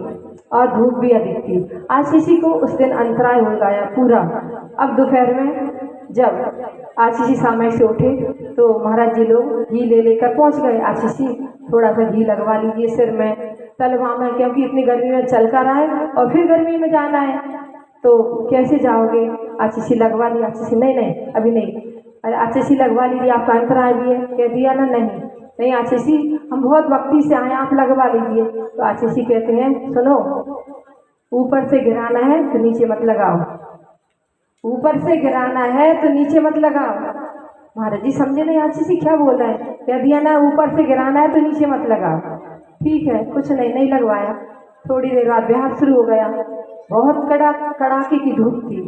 और धूप भी अधिक थी। आशीषी को उस दिन अंतराय हो गया पूरा। अब दोपहर में जब आशीषी समय से उठे तो महाराज जी लोग घी ले लेकर पहुंच गए। आशीषी थोड़ा सा घी लगवा लीजिए सिर में, तलवा में, क्योंकि इतनी गर्मी में चल कर आए और फिर गर्मी में जाना है तो कैसे जाओगे। आशीषी लगवा ली। आशीषी नहीं नहीं अभी नहीं, अरे आशीषी लगवा लीजिए, आपका अंतराय भी है। कह दिया ना नहीं नहीं आशीषी हम बहुत भक्ति से आए, आप लगवा लीजिए। तो आशीषी कहते हैं सुनो, ऊपर से गिराना है तो नीचे मत लगाओ, ऊपर से गिराना है तो नीचे मत लगाओ। महाराज जी समझे नहीं आशीषी क्या बोल रहे हैं। कह दिया ना ऊपर से गिराना है तो नीचे मत लगाओ। ठीक है कुछ नहीं, नहीं लगवाया। थोड़ी देर बाद बिहार शुरू हो गया, बहुत कड़ाके की धूप थी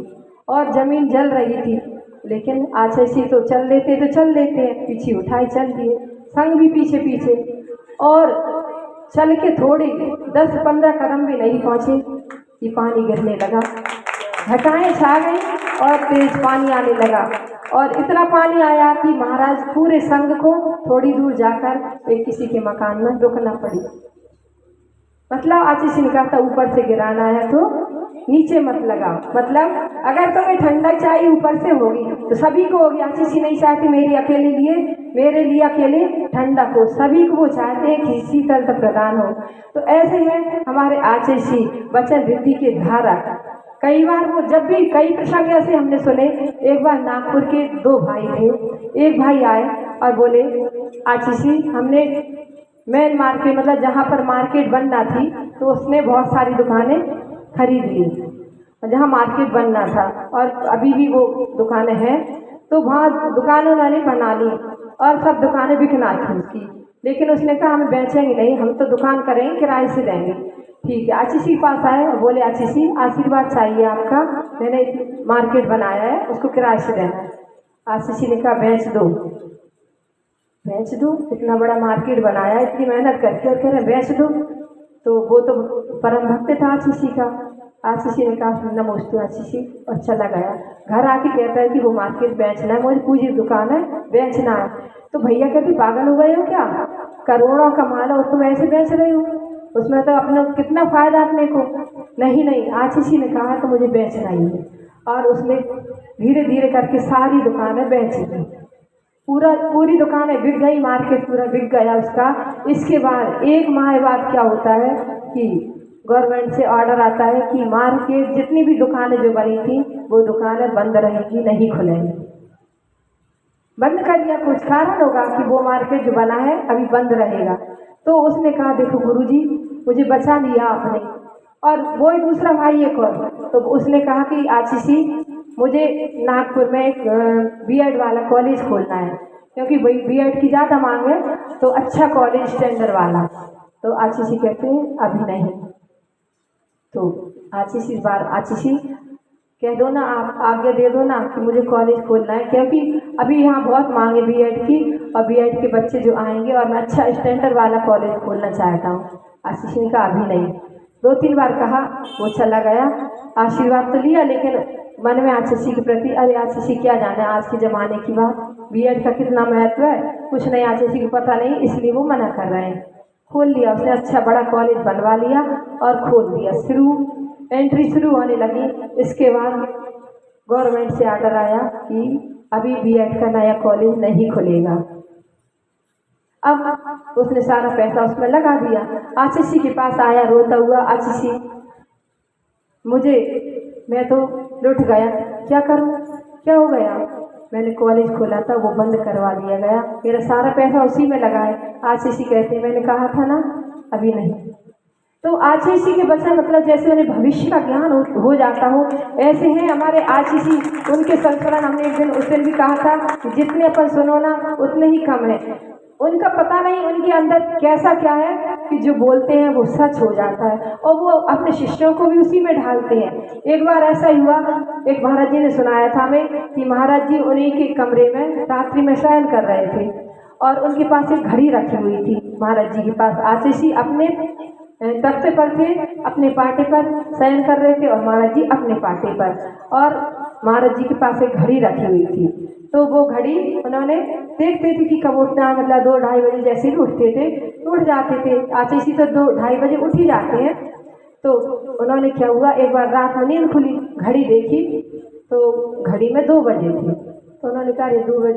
और जमीन जल रही थी, लेकिन आशीषी तो चल लेते हैं, पीछे उठाए चल दिए, संग भी पीछे पीछे, और चल के थोड़ी 10-15 कदम भी नहीं पहुंचे कि पानी गिरने लगा, घटाएं छा गई और तेज पानी आने लगा। और इतना पानी आया कि महाराज पूरे संघ को थोड़ी दूर जाकर एक किसी के मकान में रुकना पड़ी। मतलब आशीषी ने कहा था ऊपर से गिराना है तो नीचे मत लगाओ, मतलब अगर तुम्हें ठंडक चाहिए ऊपर से होगी तो सभी को होगी। आशीषी नहीं चाहती मेरे लिए अकेले ठंडक हो, सभी को वो चाहते हैं कि शीतल प्रदान हो। तो ऐसे है हमारे आशीषी वचन रिद्धि के धारक। कई बार वो जब भी कई प्रसंग ऐसे हमने सुने। एक बार नागपुर के 2 भाई थे, एक भाई आए और बोले आशीषी हमने मेन मार्केट, मतलब जहाँ पर मार्केट बनना थी तो उसने बहुत सारी दुकानें खरीद ली जहाँ मार्केट बनना था, और अभी भी वो दुकानें हैं, तो वहाँ दुकानें उन्होंने बना ली और सब दुकानें बिकना थी उसकी। लेकिन उसने कहा हम बेचेंगे नहीं, हम तो दुकान करेंगे, किराए से देंगे। ठीक है, आशीषी के पास आए और बोले आशीषी आशीर्वाद चाहिए आपका, मैंने मार्केट बनाया है उसको किराए से देना है। आशीषी ने कहा बेच दो, इतना बड़ा मार्केट बनाया, इतनी मेहनत करके और कह रहे बेच दो। तो वो तो परम भक्त था आशीषी का। आशीषी ने कहा नमोस्तु आशीषी, और चला गया। घर आके कहता है कि वो मार्केट बेचना है, मुझे पूरी दुकान है बेचना है। तो भैया कहते पागल हो गए हो क्या, करोड़ों का माल और तुम ऐसे बेच रहे हो, उसमें तो अपना कितना फायदा अपने को। नहीं आशीषी ने कहा तो मुझे बेचना ही है, और उसने धीरे धीरे करके सारी दुकानें बेच दी। पूरी दुकानें बिक गई, मार्केट पूरा बिक गया उसका। इसके बाद 1 माह बाद क्या होता है कि गवर्नमेंट से ऑर्डर आता है कि मार्केट जितनी भी दुकानें जो बनी थी वो दुकानें बंद रहेंगी, नहीं खुलेंगी। बंद कर दिया, कुछ कारण होगा कि वो मार्केट जो बना है अभी बंद रहेगा। तो उसने कहा देखो गुरुजी, मुझे बचा लिया आपने। और वो ही दूसरा भाई एक और, तो उसने कहा कि आशीषी, मुझे नागपुर में एक बीएड वाला कॉलेज खोलना है, क्योंकि वही बीएड की ज़्यादा मांग है, तो अच्छा कॉलेज स्टैंडर्ड वाला। तो आशीषी कहते हैं अभी नहीं। तो आशीषी बार आशीषी कह दो ना, आप आगे दे दो ना कि मुझे कॉलेज खोलना है, क्योंकि अभी यहाँ बहुत मांग है बीएड की, और बीएड के बच्चे जो आएंगे, और मैं अच्छा स्टैंडर्ड वाला कॉलेज खोलना चाहता हूँ। आशीषी ने कहा अभी नहीं। 2-3 बार कहा, वो चला गया। आशीर्वाद तो लिया, लेकिन मन में आशीषी के प्रति, अरे आशीषी क्या जाने आज के ज़माने की बात, बीएड का कितना महत्व है, कुछ नहीं आशीषी को पता नहीं, इसलिए वो मना कर रहे हैं। खोल लिया उसने, अच्छा बड़ा कॉलेज बनवा लिया और खोल दिया। एंट्री शुरू होने लगी। इसके बाद गवर्नमेंट से ऑर्डर आया कि अभी बीएड का नया कॉलेज नहीं खुलेगा। अब उसने सारा पैसा उसमें लगा दिया। आशीषी के पास आया रोता हुआ, आशीषी मैं तो लुट गया, क्या करूं, क्या हो गया? मैंने कॉलेज खोला था, वो बंद करवा दिया गया, मेरा सारा पैसा उसी में लगा है। आशीषी कहते मैंने कहा था ना अभी नहीं। तो आशीषी के बच्चा मतलब जैसे उन्हें भविष्य का ज्ञान हो जाता हो, ऐसे हैं हमारे आशीषी। उनके संस्मरण हमने एक दिन उस दिन भी कहा था कि जितने अपन सुनो ना उतने ही कम है। उनका पता नहीं उनके अंदर कैसा क्या है कि जो बोलते हैं वो सच हो जाता है, और वो अपने शिष्यों को भी उसी में ढालते हैं। एक बार ऐसा ही हुआ, एक महाराज जी ने सुनाया था हमें कि महाराज जी उन्हीं के कमरे में रात्रि में शयन कर रहे थे, और उनके पास एक घड़ी रखी हुई थी महाराज जी के पास। आशीषी अपने तख्ते पर थे, अपने पाटे पर शयन कर रहे थे, और महाराज जी अपने पाटे पर, और महाराज जी के पास एक घड़ी रखी हुई थी। तो वो घड़ी उन्होंने देखते थे कि कब उठना, मतलब 2-2:30 बजे जैसे ही उठते थे उठ जाते थे। आशीषी तो 2-2:30 बजे उठ ही जाते हैं। तो उन्होंने क्या हुआ, एक बार रात में नींद खुली, घड़ी देखी तो घड़ी में 2 बजे थी। तो उन्होंने कहा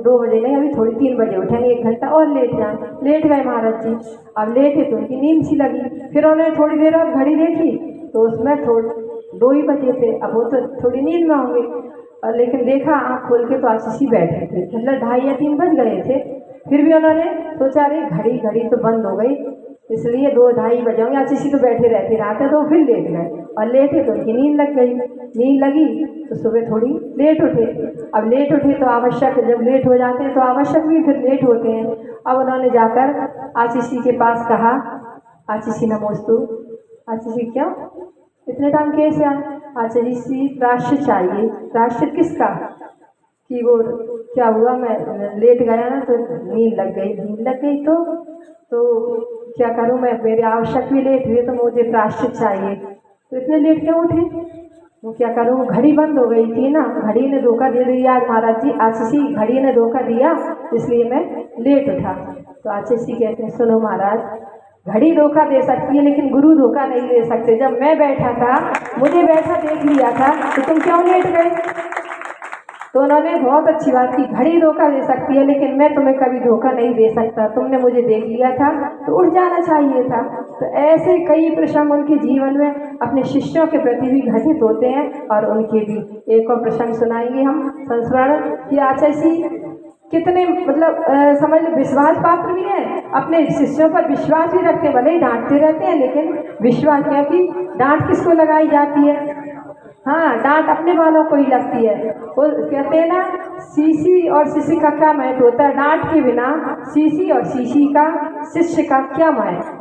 2 बजे नहीं, अभी थोड़ी 3 बजे उठेंगे, 1 घंटा और लेट जाएं। लेट गए महाराज जी। अब लेटे तो उनकी नींद सी लगी, फिर उन्होंने थोड़ी देर बाद घड़ी देखी तो उसमें 2 ही बजे थे। अब वो तो थोड़ी नींद में होंगे, और लेकिन देखा आँख खोल के तो आशीषी बैठे थे, मतलब 2:30 या 3 बज गए थे। फिर भी उन्होंने सोचा अरे घड़ी तो बंद हो गई, इसलिए 2-2:30 बजे होंगे। आशीषी तो बैठे रहते रहते, तो फिर लेट गए, और लेटे तो उनकी नींद लग गई। नींद लगी तो सुबह थोड़ी लेट उठे। अब लेट उठे तो आवश्यक, जब लेट हो जाते हैं तो आवश्यक भी फिर लेट होते हैं। अब उन्होंने जाकर आशीषी के पास कहा, आशीषी नमोस्तु। आशीषी क्यों इतने टाइम कैसे आए? आशीषी प्रायश्चित चाहिए। प्रायश्चित किसका? कि वो क्या हुआ, मैं लेट गया ना तो नींद लग गई तो क्या करूं मैं, मेरे आवश्यक भी लेट हुए तो मुझे प्रायश्चित चाहिए। तो इतने लेट क्यों उठे? वो क्या करूं, घड़ी बंद हो गई थी ना, घड़ी ने धोखा दे दिया आज महाराज जी। आशीषी घड़ी ने धोखा दिया, इसलिए मैं लेट उठा। तो आशीषी कहते हैं सुनो महाराज, घड़ी धोखा दे सकती है लेकिन गुरु धोखा नहीं दे सकते। जब मैं बैठा था, मुझे बैठा देख लिया था, तो तुम क्यों लेट गए? तो उन्होंने बहुत अच्छी बात की, घड़ी धोखा दे सकती है लेकिन मैं तुम्हें कभी धोखा नहीं दे सकता, तुमने मुझे देख लिया था तो उठ जाना चाहिए था। तो ऐसे कई प्रसंग उनके जीवन में अपने शिष्यों के प्रति भी घटित होते हैं, और उनके भी एक और प्रसंग सुनाएंगे हम संस्मरण कि आशीषी कितने मतलब समझ लो विश्वास पात्र भी है, अपने शिष्यों पर विश्वास भी रखते, भले ही डांटते रहते हैं लेकिन विश्वास, क्योंकि डांट किसको लगाई जाती है? हाँ, डांट अपने वालों को ही लगती है। वो कहते हैं ना, सीसी और शिष्य का क्या महत्व होता है, डांट के बिना सीसी और शिष्य का क्या महत्व।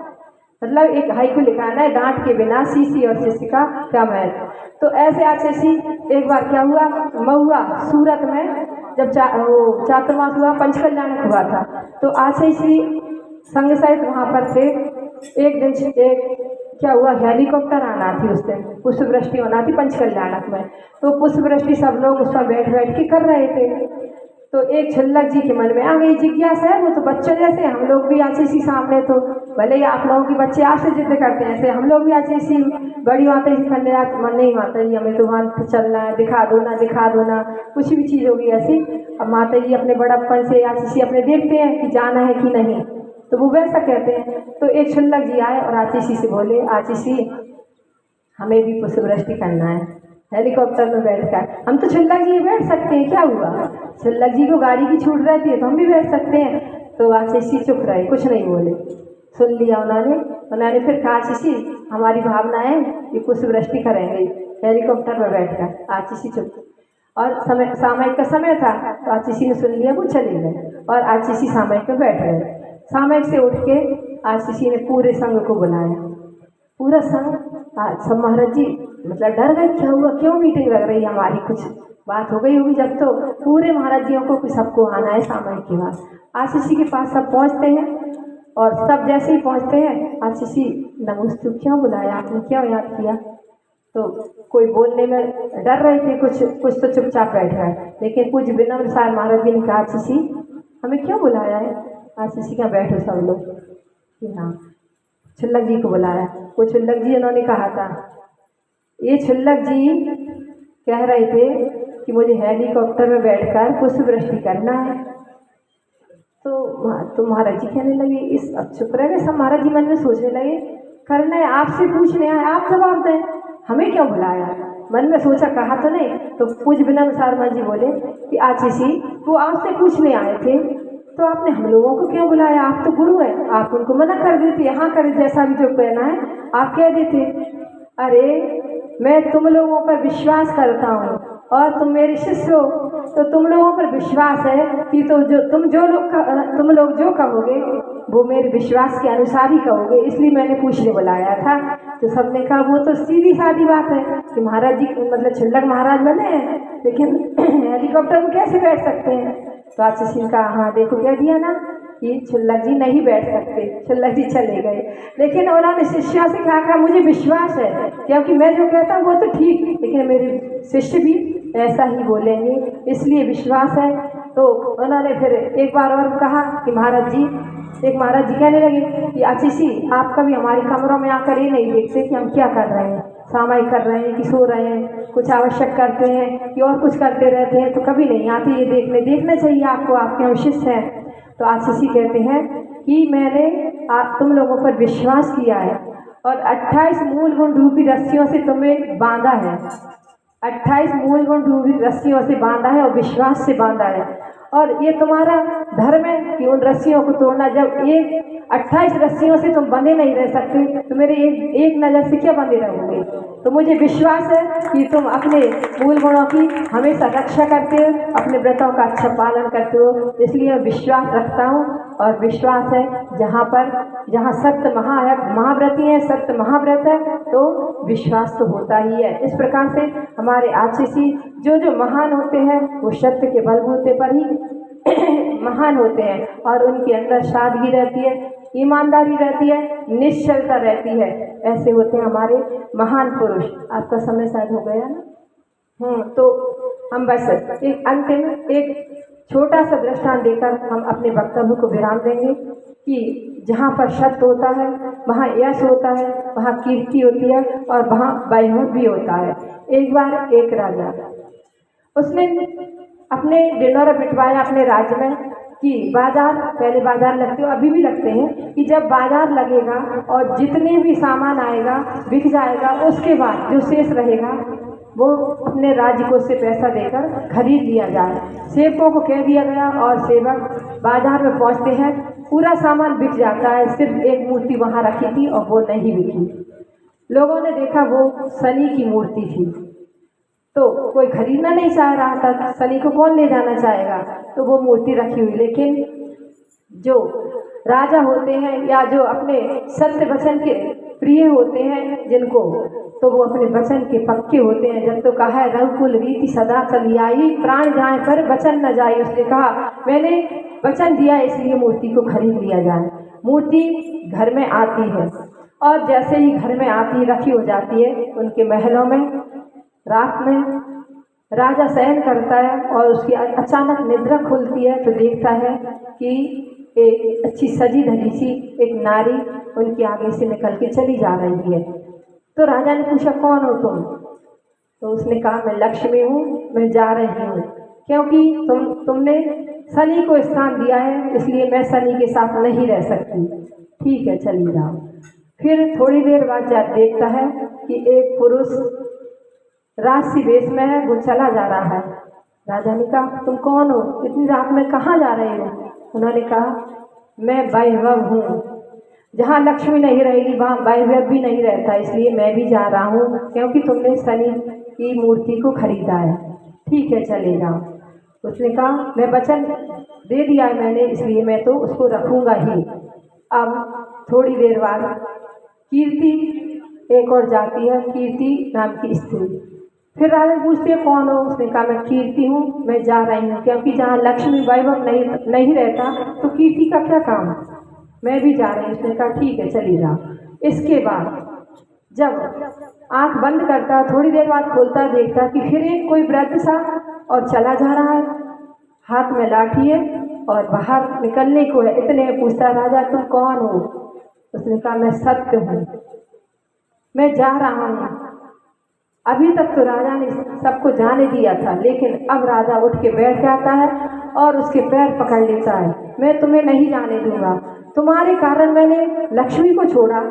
मतलब एक हाइकू लिखा है ना, डांट के बिना सीसी और शिष्य का क्या महत्व। तो ऐसे आशीषी एक बार क्या हुआ, महुआ सूरत में जब चातुर्मास हुआ, पंचकल्याणक हुआ था, तो आशीषी संग सहित वहाँ पर थे। एक दिन क्या हुआ, हेलीकॉप्टर आना थी उस दिन, पुष्प वृष्टि होना थी पंचकल्याणक में। तो पुष्प वृष्टि सब लोग उस पर बैठ के कर रहे थे। तो एक छल्लक जी के मन में आ गई जिज्ञासा है, वो तो बच्चों जैसे, हम लोग भी आशीषी सामने तो भले ही आप लोगों के बच्चे आपसे जिद करते हैं, ऐसे हम लोग भी आज इसी बड़ी माता जी करने जाते, मन नहीं माता जी हमें तो वहाँ चलना है, दिखा दो ना दिखा दो ना, कुछ भी चीज़ होगी ऐसी। अब माता जी अपने बड़प्पन से आज इसी अपने देखते हैं कि जाना है कि नहीं, तो वो वैसा कहते हैं। तो एक क्षुल्लक जी आए और आशीषी से बोले, आशीषी हमें भी पुष्पवृष्टि करना है हेलीकॉप्टर में बैठकर। हम तो क्षुल्लक जी बैठ सकते हैं, क्या हुआ, क्षुल्लक जी को गाड़ी की छूट रहती है तो हम भी बैठ सकते हैं। तो आशीषी चुप रहे, कुछ नहीं बोले। सुन लिया उन्होंने फिर कहा, आशीषी हमारी भावना है कि पुष्पवृष्टि करेंगे हेलीकॉप्टर में बैठकर। आशीषी चुप, और समय सामयिक का समय था तो आशीषी ने सुन लिया, वो चले गए और आशीषी सामयिक में बैठ गए। सामयिक से उठ के आशीषी ने पूरे संघ को बुलाया, पूरा संघ। सब महाराज जी मतलब डर गए, क्या हुआ, क्यों मीटिंग लग रही है हमारी, कुछ बात हो गई होगी। जब तो पूरे महाराज जियों को सबको आना है सामयिक के पास। आशीषी के पास सब पहुँचते हैं और सब जैसे ही पहुँचते हैं, आशीषी नमस्ते, क्यों बुलाया आपने, क्या याद किया। तो कोई बोलने में डर रहे थे, कुछ तो चुपचाप बैठ गए, लेकिन कुछ विनम्र सार महाराज जी ने कहा, आशीषी हमें क्यों बुलाया है। आशीषी क्या बैठो सब लोग कि हाँ, क्षुल्लक जी को बुलाया। वो क्षुल्लक जी उन्होंने कहा था, ये क्षुल्लक जी कह रहे थे कि मुझे हेलीकॉप्टर में बैठकर पुष्पवृष्टि करना है। तो महाराज जी कहने लगे, इस अब चुप रहे। सब महाराज जी मन में सोचने लगे, करना है आपसे पूछने आए, आप जवाब दें, हमें क्यों बुलाया। मन में सोचा, कहा तो नहीं। तो पूज बिना सारमा जी बोले कि आशीषी वो आपसे पूछने आए थे, तो आपने हम लोगों को क्यों बुलाया, आप तो गुरु हैं, आप उनको मना कर देते, यहाँ करे जैसा भी जो कहना है आप कह देते। अरे मैं तुम लोगों पर विश्वास करता हूँ और तुम मेरे शिष्य हो, तो तुम लोगों पर विश्वास है कि तो तुम लोग जो कहोगे वो मेरे विश्वास के अनुसार ही कहोगे, इसलिए मैंने पूछने बुलाया था। तो सबने कहा वो तो सीधी सादी बात है कि महाराज जी मतलब क्षुल्लक महाराज बने हैं, लेकिन हेलीकॉप्टर में कैसे बैठ सकते हैं। तो आशीषी ने कहा, हाँ देखो कह दिया ना कि क्षुल्लक जी नहीं बैठ सकते। क्षुल्लक जी चले गए, लेकिन उन्होंने शिष्यों से कहा मुझे विश्वास है क्योंकि मैं जो कहता हूँ वो तो ठीक, लेकिन मेरे शिष्य भी ऐसा ही बोलेंगे, इसलिए विश्वास है। तो उन्होंने फिर एक बार और कहा कि महाराज जी कहने लगे कि आशीषी आप कभी हमारे कमरों में आकर ये नहीं देखते कि हम क्या कर रहे हैं, सामायिक कर रहे हैं कि सो रहे हैं, कुछ आवश्यक करते हैं कि और कुछ करते रहते हैं, तो कभी नहीं आते ये देखना चाहिए आपको, आपके हम शिष्य हैं। तो आशीषी कहते हैं कि मैंने तुम लोगों पर विश्वास किया है और 28 मूल गुण रूपी रस्सियों से तुम्हें बांधा है, 28 मूल गुण रूपी रस्सियों से बांधा है और विश्वास से बांधा है। और ये तुम्हारा धर्म है कि उन रस्सियों को तोड़ना। जब 28 रस्सियों से तुम बंधे नहीं रह सकते तो मेरे एक नज़र से क्या बंधे रहोगे। तो मुझे विश्वास है कि तुम अपने मूल गुणों की हमेशा रक्षा करते हो, अपने व्रतों का अच्छा पालन करते हो, इसलिए मैं विश्वास रखता हूँ। और विश्वास है जहाँ सत्य महाव्रती है, सत्य महाव्रत है, तो विश्वास तो होता ही है। इस प्रकार से हमारे आशीषी जो महान होते हैं वो सत्य के बलबूते पर ही महान होते हैं और उनके अंदर सादगी रहती है, ईमानदारी रहती है, निश्चलता रहती है। ऐसे होते हैं हमारे महान पुरुष। आपका समय शायद हो गया ना। तो हम बस एक अंतिम एक छोटा सा दृष्टांत देकर हम अपने वक्तव्य को विराम देंगे कि जहाँ पर सत्य होता है वहाँ यश होता है, वहाँ कीर्ति होती है और वहाँ वैभव भी होता है। एक बार एक राजा, उसने अपने डिनर बिठवाया अपने राज्य में कि पहले बाजार लगते हो, अभी भी लगते हैं, कि जब बाजार लगेगा और जितने भी सामान आएगा बिक जाएगा, उसके बाद जो शेष रहेगा वो अपने राज्य को से पैसा देकर खरीद लिया जाए। सेवकों को कह दिया गया और सेवक बाजार में पहुंचते हैं, पूरा सामान बिक जाता है, सिर्फ एक मूर्ति वहां रखी थी और वो नहीं बिकी। लोगों ने देखा वो शनि की मूर्ति थी, तो कोई खरीदना नहीं चाह रहा था, शनि को कौन ले जाना चाहेगा, तो वो मूर्ति रखी हुई। लेकिन जो राजा होते हैं या जो अपने सत्य वचन के प्रिय होते हैं जिनको, तो वो अपने वचन के पक्के होते हैं। जब तो कहा है रघुकुल रीति सदा चली आई, प्राण जाए पर वचन न जाए। उसने कहा मैंने वचन दिया इसलिए मूर्ति को खरीद लिया जाए। मूर्ति घर में आती है और जैसे ही घर में आती रखी हो जाती है उनके महलों में, रात में राजा शयन करता है और उसकी अचानक निद्रा खुलती है तो देखता है कि एक अच्छी सजी धजी सी एक नारी उनके आगे से निकल के चली जा रही है। तो राजा ने पूछा, कौन हो तुम? तो उसने कहा, मैं लक्ष्मी हूँ, मैं जा रही हूँ, क्योंकि तुमने शनि को स्थान दिया है, इसलिए मैं शनि के साथ नहीं रह सकती। ठीक है, चली जाओ। फिर थोड़ी देर बाद जब देखता है कि एक पुरुष राजसी वेश में है, वो चला जा रहा है। राजा ने कहा, तुम कौन हो? इतनी रात में कहाँ जा रहे हो? उन्होंने कहा, मैं वैभव हूँ, जहाँ लक्ष्मी नहीं रहेगी वहाँ वैभव भी नहीं रहता, इसलिए मैं भी जा रहा हूँ, क्योंकि तुमने शनि की मूर्ति को खरीदा है। ठीक है, चले जाओ। उसने कहा, मैं वचन दे दिया है मैंने, इसलिए मैं तो उसको रखूँगा ही। अब थोड़ी देर बाद कीर्ति एक और जाती है, कीर्ति नाम की स्त्री। फिर राजा पूछते हैं, कौन हो? उसने कहा, मैं कीर्ति हूँ, मैं जा रही हूँ, क्योंकि जहाँ लक्ष्मी वैभव नहीं रहता तो कीर्ति का क्या काम, मैं भी जा रही हूँ। उसने कहा, ठीक है, चली जाओ। इसके बाद जब आंख बंद करता, थोड़ी देर बाद खोलता, देखता कि फिर एक कोई वृद्ध सा और चला जा रहा है, हाथ में लाठी है और बाहर निकलने को है। इतने पूछता, राजा तुम कौन हो? उसने कहा, मैं सत्य हूँ, मैं जा रहा हूँ। अभी तक तो राजा ने सबको जाने दिया था, लेकिन अब राजा उठ के बैठ जाता है और उसके पैर पकड़ लेता है। मैं तुम्हें नहीं जाने दूंगा, तुम्हारे कारण मैंने लक्ष्मी को छोड़ा,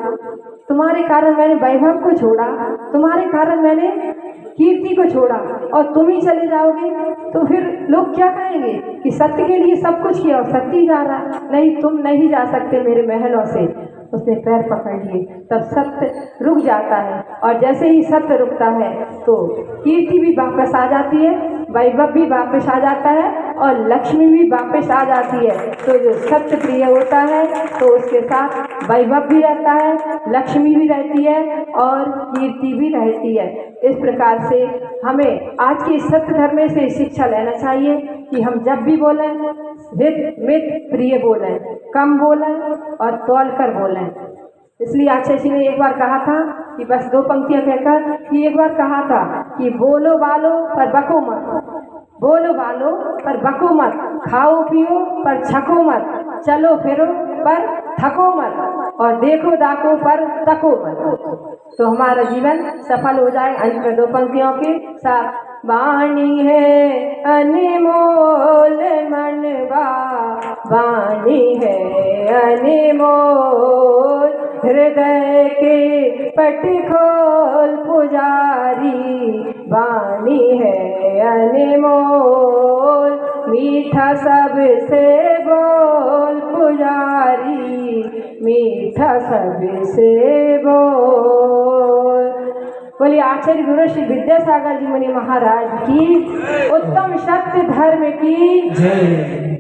तुम्हारे कारण मैंने वैभव को छोड़ा, तुम्हारे कारण मैंने कीर्ति को छोड़ा, और तुम ही चले जाओगे तो फिर लोग क्या कहेंगे कि सत्य के लिए सब कुछ किया और सत्य ही जा रहा। नहीं, तुम नहीं जा सकते मेरे महलों से। उसने पैर पकड़ लिए, तब सत्य रुक जाता है, और जैसे ही सत्य रुकता है तो कीर्ति भी वापस आ जाती है, वैभव भी वापस आ जाता है, और लक्ष्मी भी वापस आ जाती है। तो जो सत्य प्रिय होता है तो उसके साथ वैभव भी रहता है, लक्ष्मी भी रहती है और कीर्ति भी रहती है। इस प्रकार से हमें आज के सत्य धर्म से शिक्षा लेना चाहिए कि हम जब भी बोलें हित मित प्रिय बोलें, कम बोलें और तौल कर बोलें। इसलिए आचार्य जी ने एक बार कहा था कि बस 2 पंक्तियां कहकर कि एक बार कहा था कि बोलो बालो पर बको मत, बोलो बालो पर बको मत, खाओ पियो पर छको मत, चलो फिरो पर थको मत, और देखो दाखो पर तको मत। तो हमारा जीवन सफल हो जाए। अंत में 2 पंक्तियों के साथ, वाणी है अनमोल मनवा, वाणी है अनमोल, हृदय के पट खोल पुजारी, वाणी है अनमोल, मीठा सबसे बोल पुजारी, मीठा सबसे बोल। बोलिए आचार्य गुरु श्री विद्यासागर जी मुनि महाराज की, उत्तम सत्य धर्म की जय।